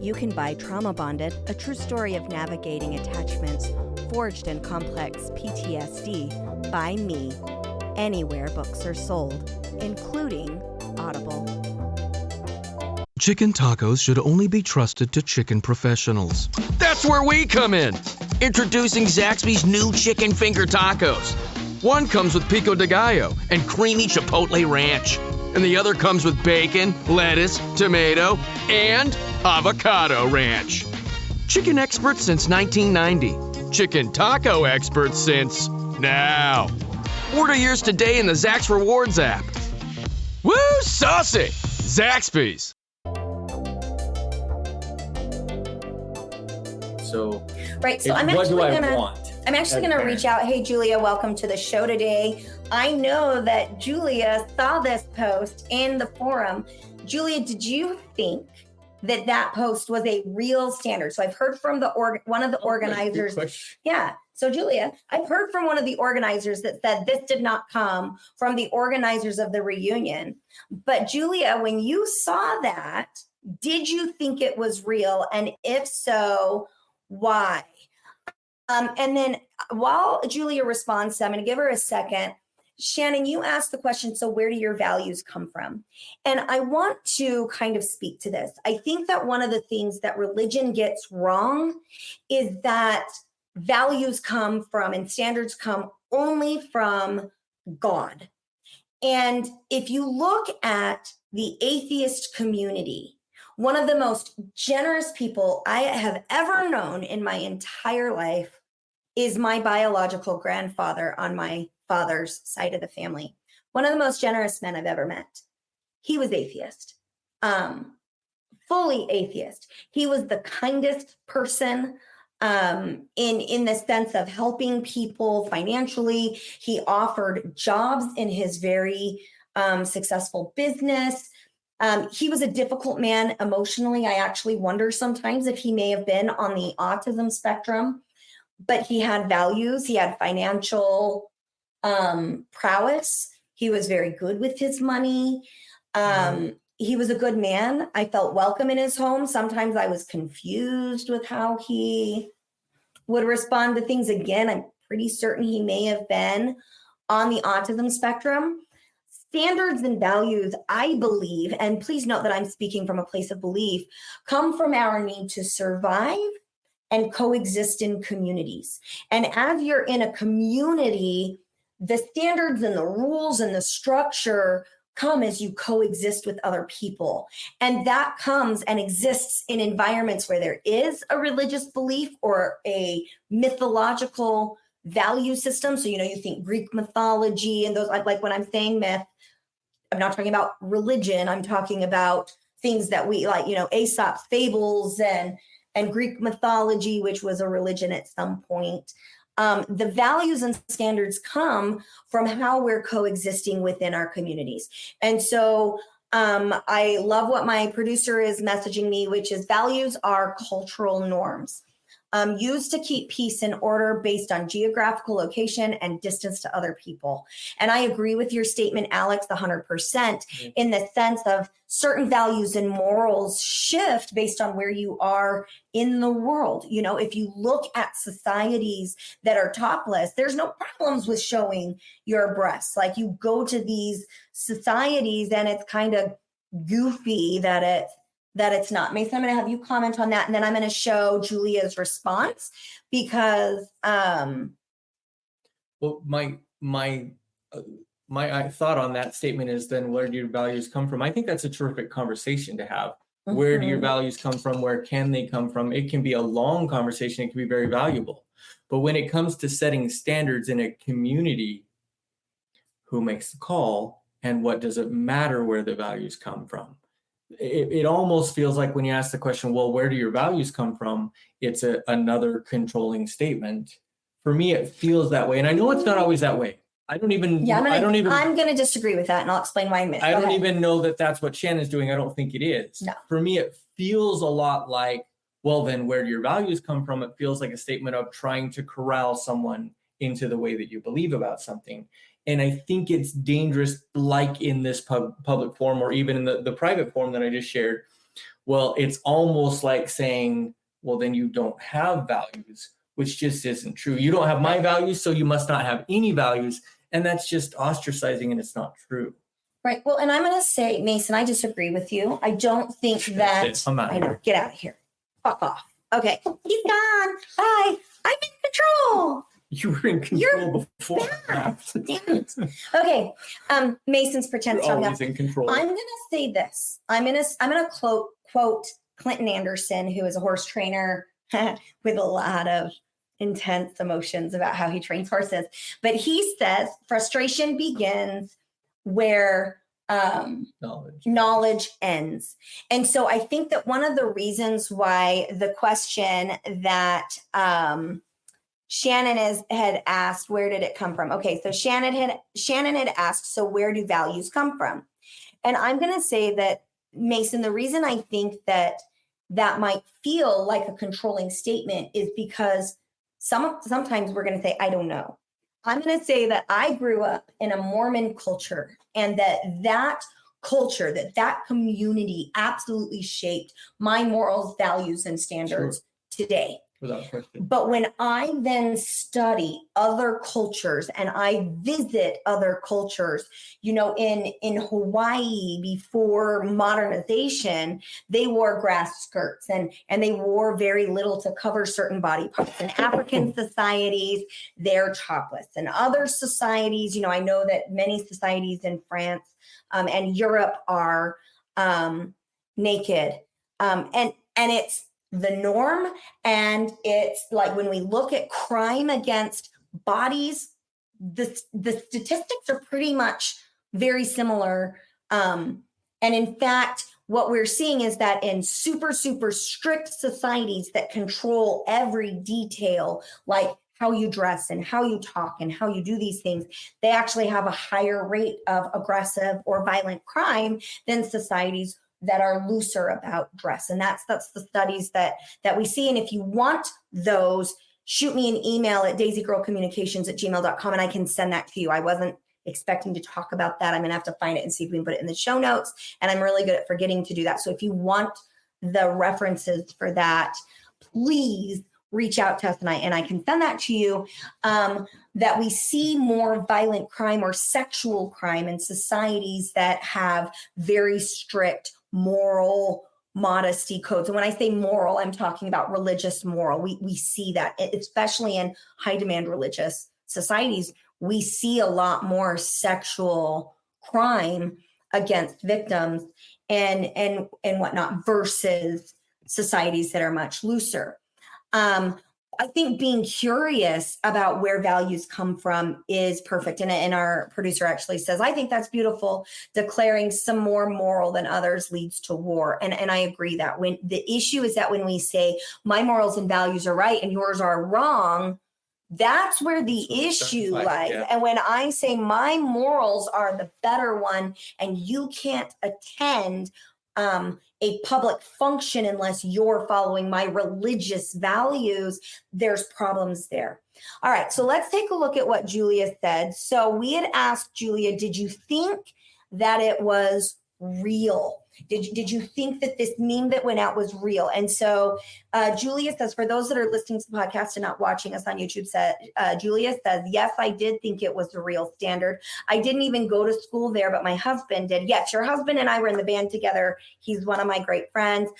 S3: You can buy Trauma Bonded, a true story of navigating attachments forged in complex PTSD by me anywhere books are sold, including Audible.
S4: Chicken tacos should only be trusted to chicken professionals.
S5: That's where we come in. Introducing Zaxby's new chicken finger tacos. One comes with pico de gallo and creamy chipotle ranch. And the other comes with bacon, lettuce, tomato, and avocado ranch. Chicken experts since 1990. Chicken taco experts since now. Order yours today in the Zax Rewards app. Woo, saucy! Zaxby's.
S2: So,
S1: Right. So I'm
S2: what do
S1: actually
S2: I
S1: gonna
S2: want?
S1: I'm actually
S2: as a
S1: going to
S2: parent?
S1: reach out. Hey, Julia, welcome to the show today. I know that Julia saw this post in the forum. Julia, did you think that post was a real standard? So I've heard from one of the organizers. Yeah. So Julia, I've heard from one of the organizers that said this did not come from the organizers of the reunion. But Julia, when you saw that, did you think it was real? And if so, why? And then while Julia responds, I'm going to give her a second. Shannon, you asked the question, so where do your values come from? And I want to kind of speak to this. I think that one of the things that religion gets wrong is that values come from and standards come only from God. And if you look at the atheist community, one of the most generous people I have ever known in my entire life is my biological grandfather on my father's side of the family. One of the most generous men I've ever met. He was atheist, fully atheist. He was the kindest person in the sense of helping people financially. He offered jobs in his very successful business. He was a difficult man emotionally. I actually wonder sometimes if he may have been on the autism spectrum, but he had values. He had financial prowess. He was very good with his money. He was a good man. I felt welcome in his home. Sometimes I was confused with how he would respond to things. Again, I'm pretty certain he may have been on the autism spectrum. Standards and values, I believe, and please note that I'm speaking from a place of belief, come from our need to survive and coexist in communities. And as you're in a community, the standards and the rules and the structure come as you coexist with other people. And that comes and exists in environments where there is a religious belief or a mythological value systems. So, you think Greek mythology and those, like when I'm saying myth, I'm not talking about religion. I'm talking about things that we like, Aesop's fables and Greek mythology, which was a religion at some point. The values and standards come from how we're coexisting within our communities. And so I love what my producer is messaging me, which is values are cultural norms used to keep peace and order based on geographical location and distance to other people. And I agree with your statement, Alex, 100%, in the sense of certain values and morals shift based on where you are in the world. If you look at societies that are topless, there's no problems with showing your breasts. Like, you go to these societies and it's kind of goofy that it's not. Mason, I'm going to have you comment on that, and then I'm going to show Julia's response because
S2: well, my thought on that statement is, then where do your values come from? I think that's a terrific conversation to have. Where do your values come from? Where can they come from? It can be a long conversation. It can be very valuable. But when it comes to setting standards in a community, who makes the call, and what does it matter where the values come from? It almost feels like when you ask the question, well, where do your values come from? It's another controlling statement. For me, it feels that way. And I know it's not always that way. I'm going
S1: to disagree with that, and I'll explain why in a minute.
S2: I don't even know that that's what Shannon's doing. I don't think it is.
S1: No.
S2: For me, it feels a lot like, well, then where do your values come from? It feels like a statement of trying to corral someone into the way that you believe about something. And I think it's dangerous, like in this public forum, or even in the private forum that I just shared. Well, it's almost like saying, well, then you don't have values, which just isn't true. You don't have my values, so you must not have any values. And that's just ostracizing, and it's not true.
S1: Right. Well, and I'm going to say, Mason, I disagree with you. I don't think that.
S2: I'm out of here.
S1: Get out of here. Fuck off. Okay. He's gone. Bye. I'm in control.
S2: You were in control before.
S1: Damn it. Okay. Mason's pretend
S2: You're always in control.
S1: I'm going to say this. I'm going to quote Clinton Anderson, who is a horse trainer with a lot of intense emotions about how he trains horses. But he says frustration begins where knowledge ends. And so I think that one of the reasons why the question that Shannon had asked, where did it come from? Okay, so Shannon had asked, so where do values come from? And I'm going to say that, Mason, the reason I think that might feel like a controlling statement is because sometimes we're going to say, I don't know. I'm going to say that I grew up in a Mormon culture, and that culture, that community absolutely shaped my morals, values, and standards today.
S2: Without question.
S1: But when I then study other cultures and I visit other cultures, in Hawaii before modernization, they wore grass skirts and they wore very little to cover certain body parts. In African societies, they're topless. In other societies, I know that many societies in France and Europe are naked. And it's the norm. And it's like, when we look at crime against bodies, the statistics are pretty much very similar. And in fact, what we're seeing is that in super, super strict societies that control every detail, like how you dress and how you talk and how you do these things, they actually have a higher rate of aggressive or violent crime than societies that are looser about dress. And that's the studies that we see. And if you want those, shoot me an email at daisygirlcommunications@gmail.com and I can send that to you. I wasn't expecting to talk about that. I'm going to have to find it and see if we can put it in the show notes. And I'm really good at forgetting to do that. So if you want the references for that, please reach out to us and I can send that to you. That we see more violent crime or sexual crime in societies that have very strict moral modesty codes. And when I say moral, I'm talking about religious moral. We see that, especially in high demand religious societies, we see a lot more sexual crime against victims and whatnot versus societies that are much looser. I think being curious about where values come from is perfect. And our producer actually says, I think that's beautiful. Declaring some more moral than others leads to war. And I agree that when the issue is that when we say my morals and values are right and yours are wrong, that's where the issue lies.
S2: Yeah.
S1: And when I say my morals are the better one and you can't attend a public function unless you're following my religious values, there's problems there. All right, so let's take a look at what Julia said. So we had asked Julia, did you think that it was real? Did you think that this meme that went out was real? And so Julia says, for those that are listening to the podcast and not watching us on YouTube, Julia says, yes, I did think it was the real standard. I didn't even go to school there, but my husband did. Yes, your husband and I were in the band together. He's one of my great friends.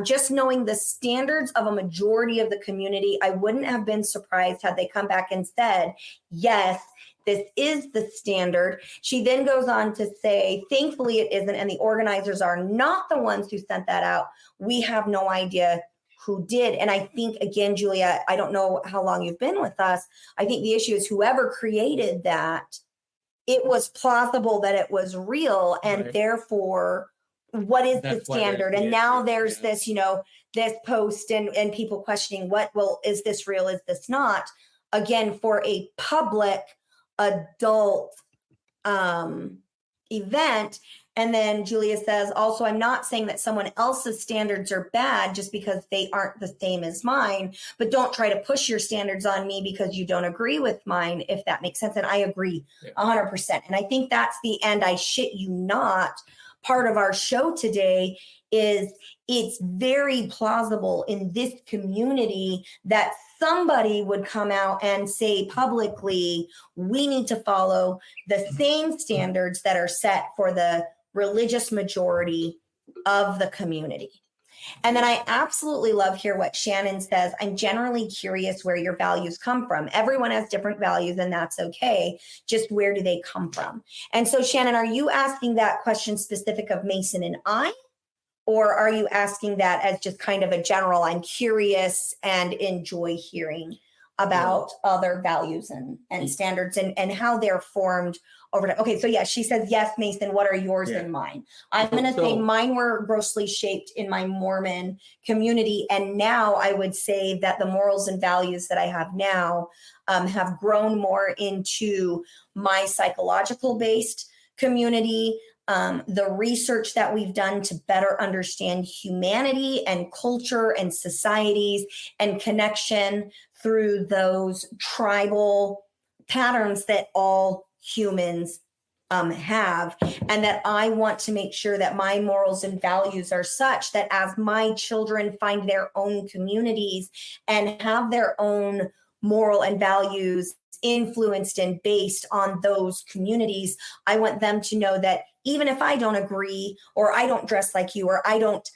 S1: Just knowing the standards of a majority of the community, I wouldn't have been surprised had they come back and said, yes, this is the standard. She then goes on to say, thankfully it isn't, and the organizers are not the ones who sent that out. We have no idea who did. And I think, again, Julia, I don't know how long you've been with us. I think the issue is whoever created that, it was plausible that it was real. And
S2: Right.
S1: therefore, what is
S2: That's
S1: the
S2: why there's
S1: standard?
S2: the
S1: And now
S2: issue,
S1: there's
S2: yeah.
S1: this, this post and people questioning is this real? Is this not? Again, for a public adult event. And then Julia says, also, I'm not saying that someone else's standards are bad just because they aren't the same as mine, but don't try to push your standards on me because you don't agree with mine, if that makes sense. And I agree 100%. And I think that's the end. I shit you not. Part of our show today is it's very plausible in this community that somebody would come out and say publicly, we need to follow the same standards that are set for the religious majority of the community. And then I absolutely love here what Shannon says. I'm generally curious where your values come from. Everyone has different values and that's okay. Just where do they come from? And so Shannon, are you asking that question specific of Mason and I? Or are you asking that as just kind of a general, I'm curious and enjoy hearing about other values and standards and how they're formed over time? Okay, so yeah, she says, yes, Mason, what are yours and mine? I'm going to say mine were grossly shaped in my Mormon community. And now I would say that the morals and values that I have now have grown more into my psychological based community. The research that we've done to better understand humanity and culture and societies and connection through those tribal patterns that all humans have, and that I want to make sure that my morals and values are such that as my children find their own communities and have their own moral and values influenced and based on those communities, I want them to know that even if I don't agree, or I don't dress like you, or I don't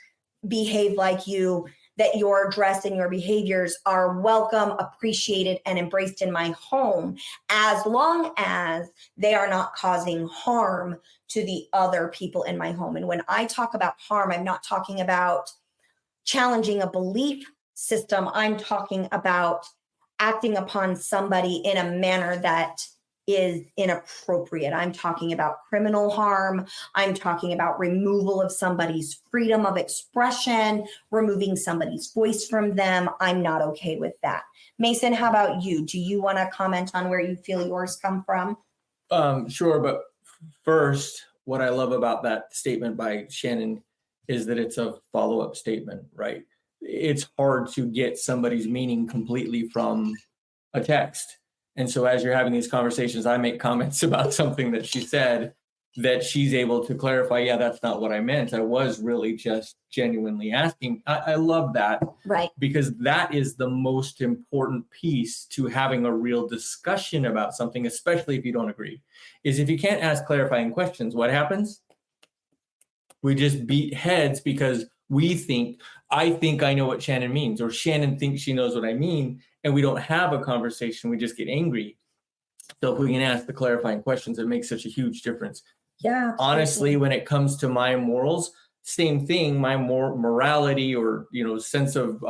S1: behave like you, that your dress and your behaviors are welcome, appreciated, and embraced in my home, as long as they are not causing harm to the other people in my home. And when I talk about harm, I'm not talking about challenging a belief system. I'm talking about acting upon somebody in a manner that is inappropriate. I'm talking about criminal harm. I'm talking about removal of somebody's freedom of expression, removing somebody's voice from them. I'm not okay with that. Mason, how about you? Do you want to comment on where you feel yours come from?
S2: Sure, but first, what I love about that statement by Shannon is that it's a follow-up statement, right? It's hard to get somebody's meaning completely from a text. And so as you're having these conversations, I make comments about something that she said that she's able to clarify, yeah, that's not what I meant. I was really just genuinely asking. I love that.
S1: Right.
S2: Because that is the most important piece to having a real discussion about something, especially if you don't agree, is if you can't ask clarifying questions, what happens? We just beat heads because I think I know what Shannon means, or Shannon thinks she knows what I mean, and we don't have a conversation. We just get angry. So if we can ask the clarifying questions, it makes such a huge difference.
S1: Yeah. Absolutely.
S2: Honestly, when it comes to my morals, same thing, my morality or, sense of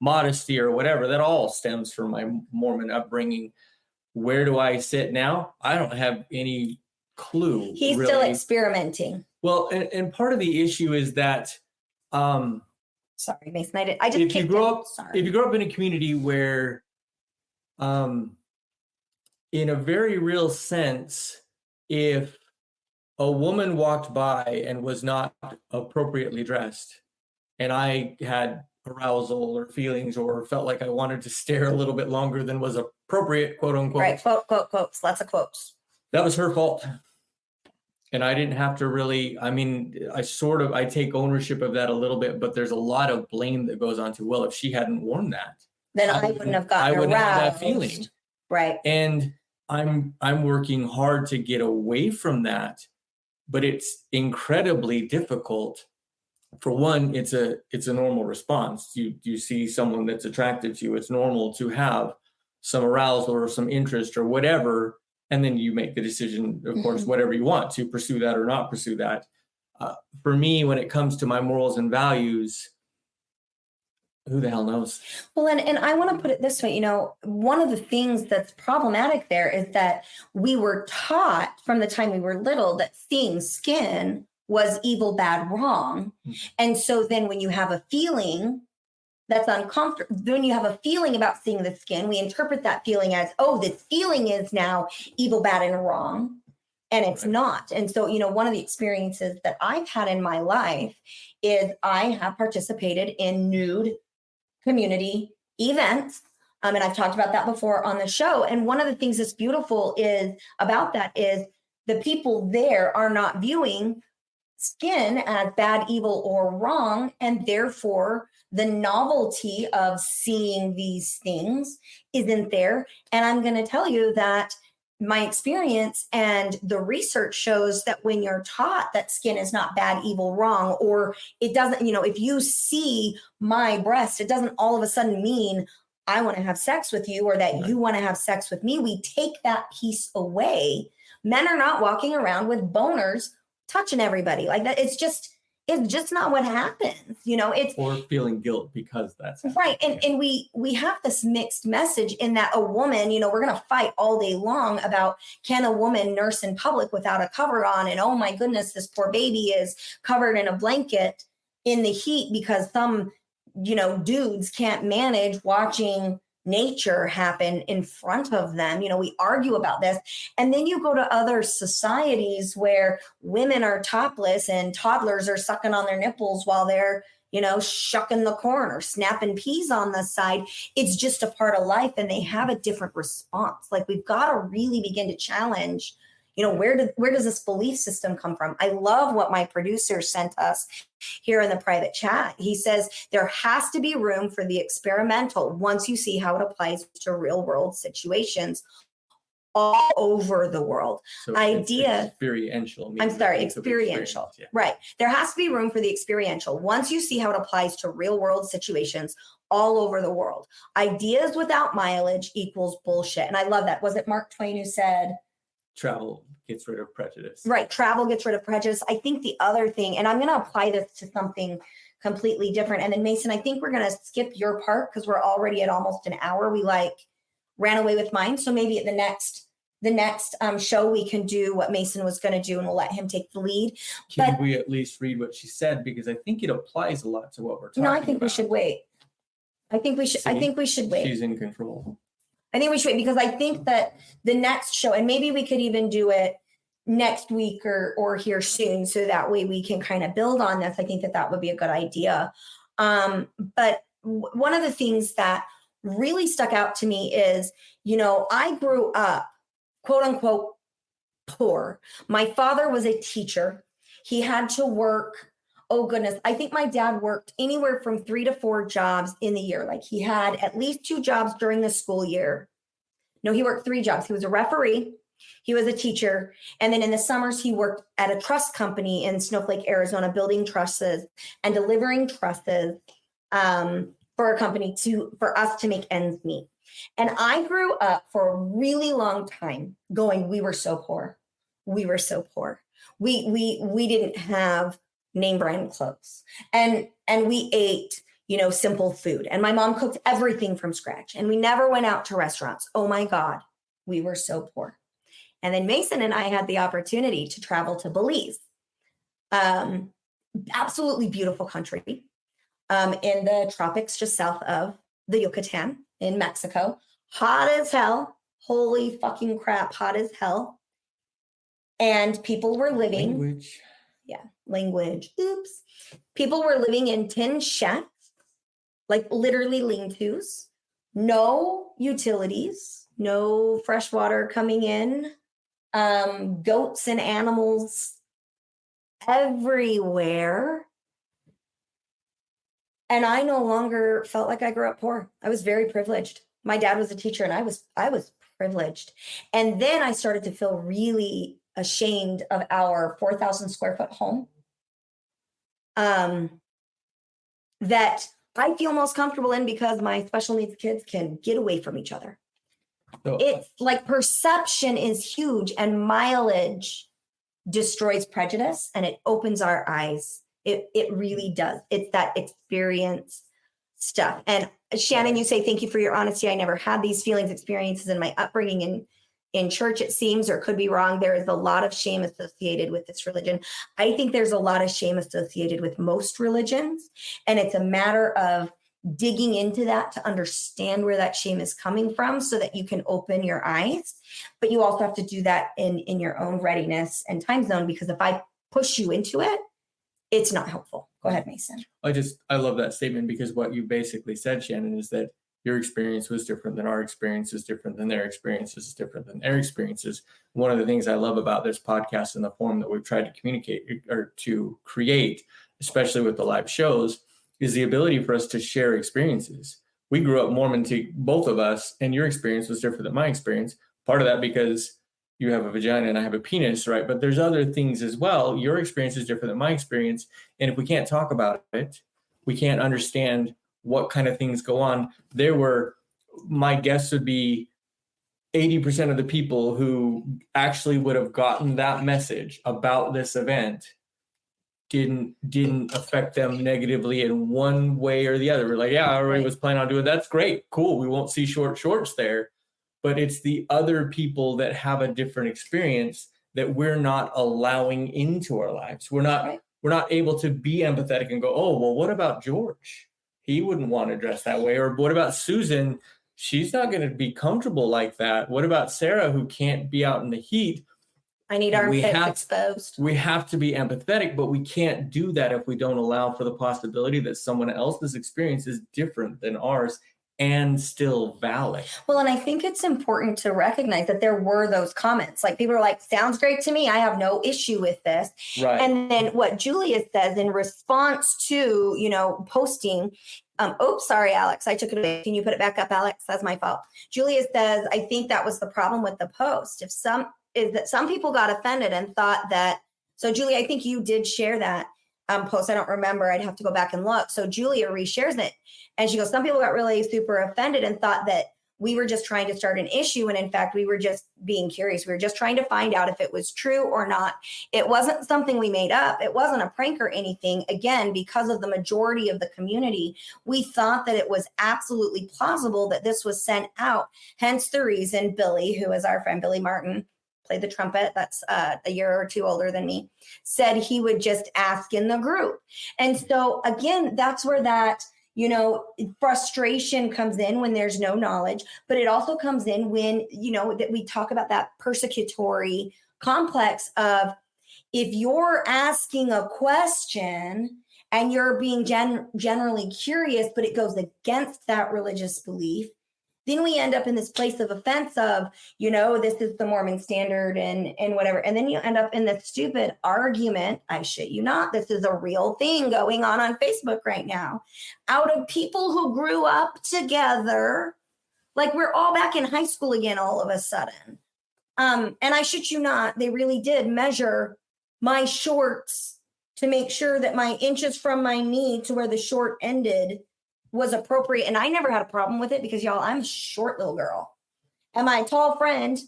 S2: modesty or whatever, that all stems from my Mormon upbringing. Where do I sit now? I don't have any clue.
S1: He's
S2: really.
S1: still experimenting.
S2: Well, and part of the issue is that
S1: Sorry, Mason. I just
S2: if you grow up
S1: Sorry.
S2: if you grow up in a community where in a very real sense, if a woman walked by and was not appropriately dressed, and I had arousal or feelings or felt like I wanted to stare a little bit longer than was appropriate, quote unquote.
S1: Right, quotes, lots of quotes.
S2: That was her fault. And I didn't have to really, I take ownership of that a little bit, but there's a lot of blame that goes on to, well, if she hadn't worn that,
S1: then I wouldn't have gotten
S2: I wouldn't
S1: aroused.
S2: have that feeling.
S1: Right.
S2: And I'm working hard to get away from that, but it's incredibly difficult. For one, it's a normal response. You see someone that's attractive to you, it's normal to have some arousal or some interest or whatever, and then you make the decision, of course, whatever you want, to pursue that or not pursue that. For me, when it comes to my morals and values, who the hell knows?
S1: Well, and I want to put it this way, one of the things that's problematic there is that we were taught from the time we were little that seeing skin was evil, bad, wrong. And so then when you have a feeling that's uncomfortable, when you have a feeling about seeing the skin, we interpret that feeling as, oh, this feeling is now evil, bad, and wrong. And it's not. And so, one of the experiences that I've had in my life is I have participated in nude community events. And I've talked about that before on the show. And one of the things that's beautiful about that is the people there are not viewing skin as bad, evil, or wrong. And therefore, the novelty of seeing these things isn't there. And I'm going to tell you that my experience and the research shows that when you're taught that skin is not bad, evil, wrong, or it doesn't, if you see my breast, it doesn't all of a sudden mean I want to have sex with you or that you want to have sex with me. We take that piece away. Men are not walking around with boners touching everybody like that. It's just not what happens. It's
S2: or feeling guilt because that's
S1: right. And we have this mixed message in that a woman, we're going to fight all day long about, can a woman nurse in public without a cover on? And oh my goodness, this poor baby is covered in a blanket in the heat because some, dudes can't manage watching nature happen in front of them. We argue about this. And then you go to other societies where women are topless and toddlers are sucking on their nipples while they're, shucking the corn or snapping peas on the side. It's just a part of life and they have a different response. Like we've got to really begin to challenge, where does this belief system come from? I love what my producer sent us here in the private chat. He says there has to be room for the experimental once you see how it applies to real world situations all over the world.
S2: So
S1: experiential. I'm sorry, experiential. Yeah. Right. There has to be room for the experiential once you see how it applies to real world situations all over the world. Ideas without mileage equals bullshit. And I love that. Was it Mark Twain who said,
S2: travel gets rid of prejudice?
S1: Right. Travel gets rid of prejudice. I think the other thing, and I'm going to apply this to something completely different. And then Mason, I think we're going to skip your part because we're already at almost an hour. We ran away with mine. So maybe at the next show, we can do what Mason was going to do and we'll let him take the lead.
S2: Can we at least read what she said? Because I think it applies a lot to what we're talking about.
S1: No, I think we should wait. I think we should wait.
S2: She's in control.
S1: I think we should wait because I think that the next show, and maybe we could even do it next week or here soon. So that way we can kind of build on this. I think that would be a good idea. But one of the things that really stuck out to me is, I grew up, quote unquote, poor. My father was a teacher. He had to work. Oh goodness. I think my dad worked anywhere from 3 to 4 jobs in the year. Like he had at least 2 jobs during the school year. No, he worked 3 jobs. He was a referee. He was a teacher. And then in the summers, he worked at a truss company in Snowflake, Arizona, building trusses and delivering trusses for a company for us to make ends meet. And I grew up for a really long time going, we were so poor. We were so poor. We didn't have name brand clothes. And we ate, simple food. And my mom cooked everything from scratch. And we never went out to restaurants. Oh my God, we were so poor. And then Mason and I had the opportunity to travel to Belize. Absolutely beautiful country in the tropics just south of the Yucatan in Mexico. Hot as hell. Holy fucking crap, hot as hell. And people were living. Language. Oops. People were living in tin shacks, like literally lean-tos, no utilities, no fresh water coming in, goats and animals everywhere. And I no longer felt like I grew up poor. I was very privileged. My dad was a teacher and I was privileged. And then I started to feel really ashamed of our 4,000 square foot home. That I feel most comfortable in because my special needs kids can get away from each other. So, it's like perception is huge, and mileage destroys prejudice and it opens our eyes. It really does. It's that experience stuff. And Shannon, you say, thank you for your honesty. I never had these experiences in my upbringing in church, it seems, or could be wrong. There is a lot of shame associated with this religion. I think there's a lot of shame associated with most religions. And it's a matter of digging into that to understand where that shame is coming from so that you can open your eyes. But you also have to do that in your own readiness and time zone, because if I push you into it, it's not helpful. Go ahead, Mason.
S2: I love that statement, because what you basically said, Shannon, is that your experience was different than our experience is different than their experiences is different than their experiences. One of the things I love about this podcast and the form that we've tried to communicate or to create, especially with the live shows, is the ability for us to share experiences. We grew up Mormon, to both of us, and your experience was different than my experience. Part of that because you have a vagina and I have a penis, right? But there's other things as well. Your experience is different than my experience. And if we can't talk about it, we can't understand what kind of things go on. My guess would be 80% of the people who actually would have gotten that message about this event didn't affect them negatively in one way or the other. We're like, yeah, everybody was planning on doing that. That's great. Cool. We won't see short shorts there. But it's the other people that have a different experience that we're not allowing into our lives. We're not able to be empathetic and go, oh, well, what about George? He wouldn't want to dress that way. Or what about Susan? She's not going to be comfortable like that. What about Sarah, who can't be out in the heat?
S1: I need armpits exposed.
S2: We have to be empathetic, but we can't do that if we don't allow for the possibility that someone else's experience is different than ours and still valid.
S1: Well, and I think it's important to recognize that there were those comments. Like, people are like, sounds great to me. I have no issue with this.
S2: Right.
S1: And then what Julia says in response to, posting, oops, sorry, Alex, I took it away. Can you put it back up, Alex? That's my fault. Julia says, I think that was the problem with the post. Is that some people got offended and thought that, so Julia, I think you did share that post. I don't remember. I'd have to go back and look. So Julia reshares it. And she goes, some people got really super offended and thought that we were just trying to start an issue. And in fact, we were just being curious. We were just trying to find out if it was true or not. It wasn't something we made up. It wasn't a prank or anything. Again, because of the majority of the community, we thought that it was absolutely plausible that this was sent out. Hence the reason Billy, who is our friend Billy Martin, played the trumpet, that's a year or two older than me, said he would just ask in the group. And so again, that's where that, frustration comes in when there's no knowledge, but it also comes in when, that we talk about that persecutory complex of, if you're asking a question and you're being generally curious, but it goes against that religious belief, then we end up in this place of offense of, this is the Mormon standard and whatever. And then you end up in this stupid argument. I shit you not. This is a real thing going on Facebook right now. Out of people who grew up together, like we're all back in high school again all of a sudden. And I shit you not, they really did measure my shorts to make sure that my inches from my knee to where the short ended was appropriate. And I never had a problem with it because, y'all, I'm a short little girl. And my tall friend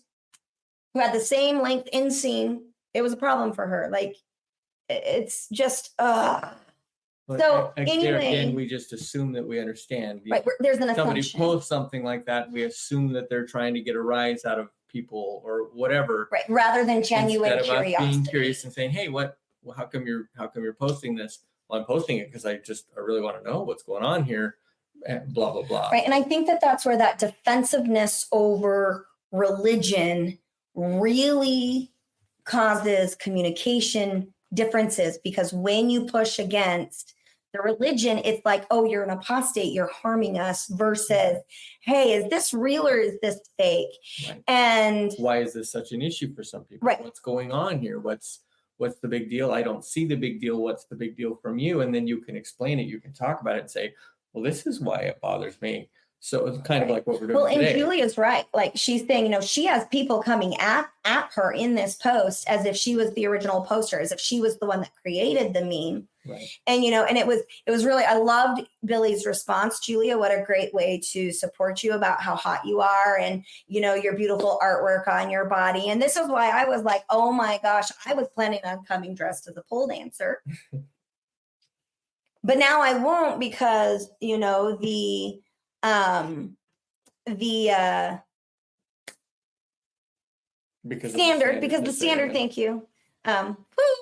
S1: who had the same length inseam, it was a problem for her. Like, it's just,
S2: Well, But
S1: So,
S2: there
S1: anyway-
S2: again, we just assume that we understand.
S1: Right, there's an
S2: Somebody
S1: assumption.
S2: posts something like that, we assume that they're trying to get a rise out of people or whatever.
S1: Right, rather than genuine
S2: instead of us being
S1: curiosity.
S2: curious and saying, "Hey, how come you're posting this?" Well, I'm posting it because I really want to know what's going on here, and blah blah blah.
S1: Right. And I think that that's where that defensiveness over religion really causes communication differences, because when you push against the religion, it's like, oh, you're an apostate, you're harming us, versus, hey, is this real or is this fake?
S2: Right.
S1: And
S2: Why is this such an issue for some people?
S1: Right.
S2: What's going on here? What's the big deal? I don't see the big deal. What's the big deal from you? And then you can explain it. You can talk about it and say, well, this is why it bothers me. So it's kind of like what we're doing
S1: well,
S2: today.
S1: and Julia's right. Like she's saying, she has people coming at her in this post as if she was the original poster, as if she was the one that created the meme.
S2: Right.
S1: And, and it was really, I loved Billy's response, Julia. What a great way to support you about how hot you are and, your beautiful artwork on your body. And this is why I was like, oh my gosh, I was planning on coming dressed as a pole dancer. But now I won't, because, the standard, thank you.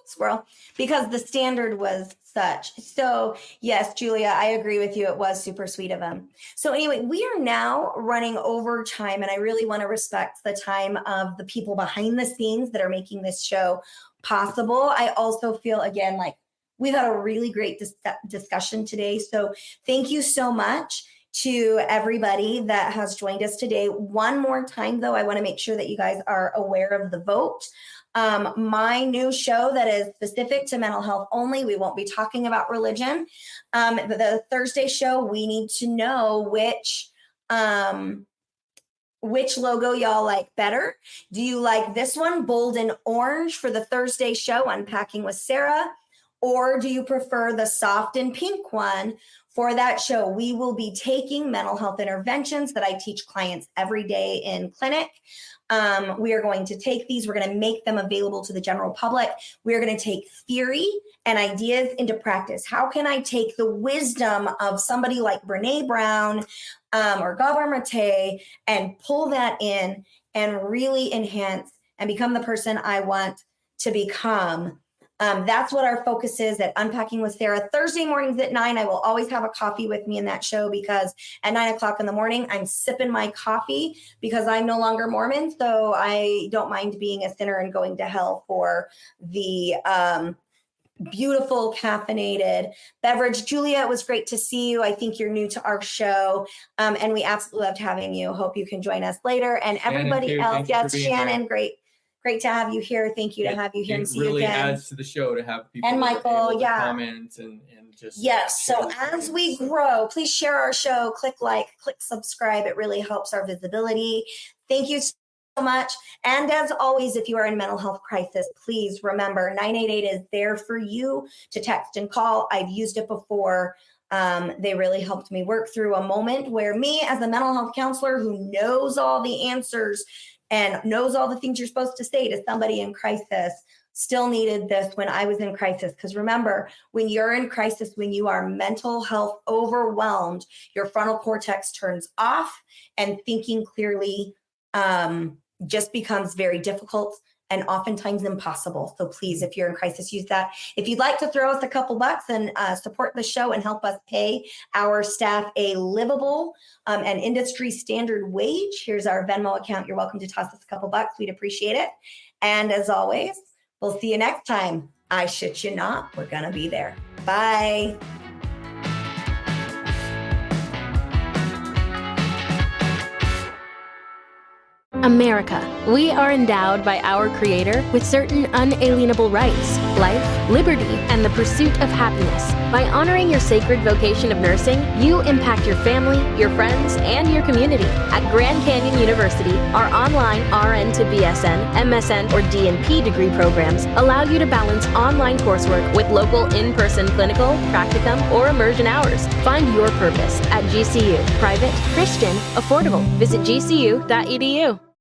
S1: Squirrel, because the standard was such. So yes, Julia, I agree with you. It was super sweet of him. So anyway, we are now running over time, and I really want to respect the time of the people behind the scenes that are making this show possible. I also feel, again, like we've had a really great discussion today. So thank you so much to everybody that has joined us today. One more time, though, I want to make sure that you guys are aware of the vote. My new show that is specific to mental health only. We won't be talking about religion. The Thursday show, we need to know which logo y'all like better. Do you like this one, bold and orange, for the Thursday show, Unpacking with Sarah? Or do you prefer the soft and pink one for that show? We will be taking mental health interventions that I teach clients every day in clinic. We are going to take these, we're going to make them available to the general public. We're going to take theory and ideas into practice. How can I take the wisdom of somebody like Brene Brown or Gabor Mate and pull that in and really enhance and become the person I want to become? That's what our focus is at Unpacking with Sarah. Thursday mornings at 9, I will always have a coffee with me in that show, because at 9 o'clock in the morning, I'm sipping my coffee because I'm no longer Mormon. So I don't mind being a sinner and going to hell for the beautiful caffeinated beverage. Julia, it was great to see you. I think you're new to our show, and we absolutely loved having you. Hope you can join us later. And everybody else, yes, Shannon, great to have you here. Thank you to have you here and see you again.
S2: It really adds to the show to have people
S1: and Michael,
S2: comment and just
S1: yes. So as we grow, please share our show, click like, click subscribe. It really helps our visibility. Thank you so much. And as always, if you are in mental health crisis, please remember 988 is there for you to text and call. I've used it before. They really helped me work through a moment where me, as a mental health counselor who knows all the answers and knows all the things you're supposed to say to somebody in crisis, still needed this when I was in crisis. Because remember, when you're in crisis, when you are mental health overwhelmed, your frontal cortex turns off and thinking clearly just becomes very difficult and oftentimes impossible. So please, if you're in crisis, use that. If you'd like to throw us a couple bucks and support the show and help us pay our staff a livable and industry standard wage, here's our Venmo account. You're welcome to toss us a couple bucks. We'd appreciate it. And as always, we'll see you next time. I shit you not, we're gonna be there. Bye.
S10: America. We are endowed by our Creator with certain unalienable rights: life, liberty, and the pursuit of happiness. By honoring your sacred vocation of nursing, you impact your family, your friends, and your community. At Grand Canyon University, our online RN to BSN, MSN, or DNP degree programs allow you to balance online coursework with local in-person clinical, practicum, or immersion hours. Find your purpose at GCU. Private, Christian, affordable. Visit gcu.edu.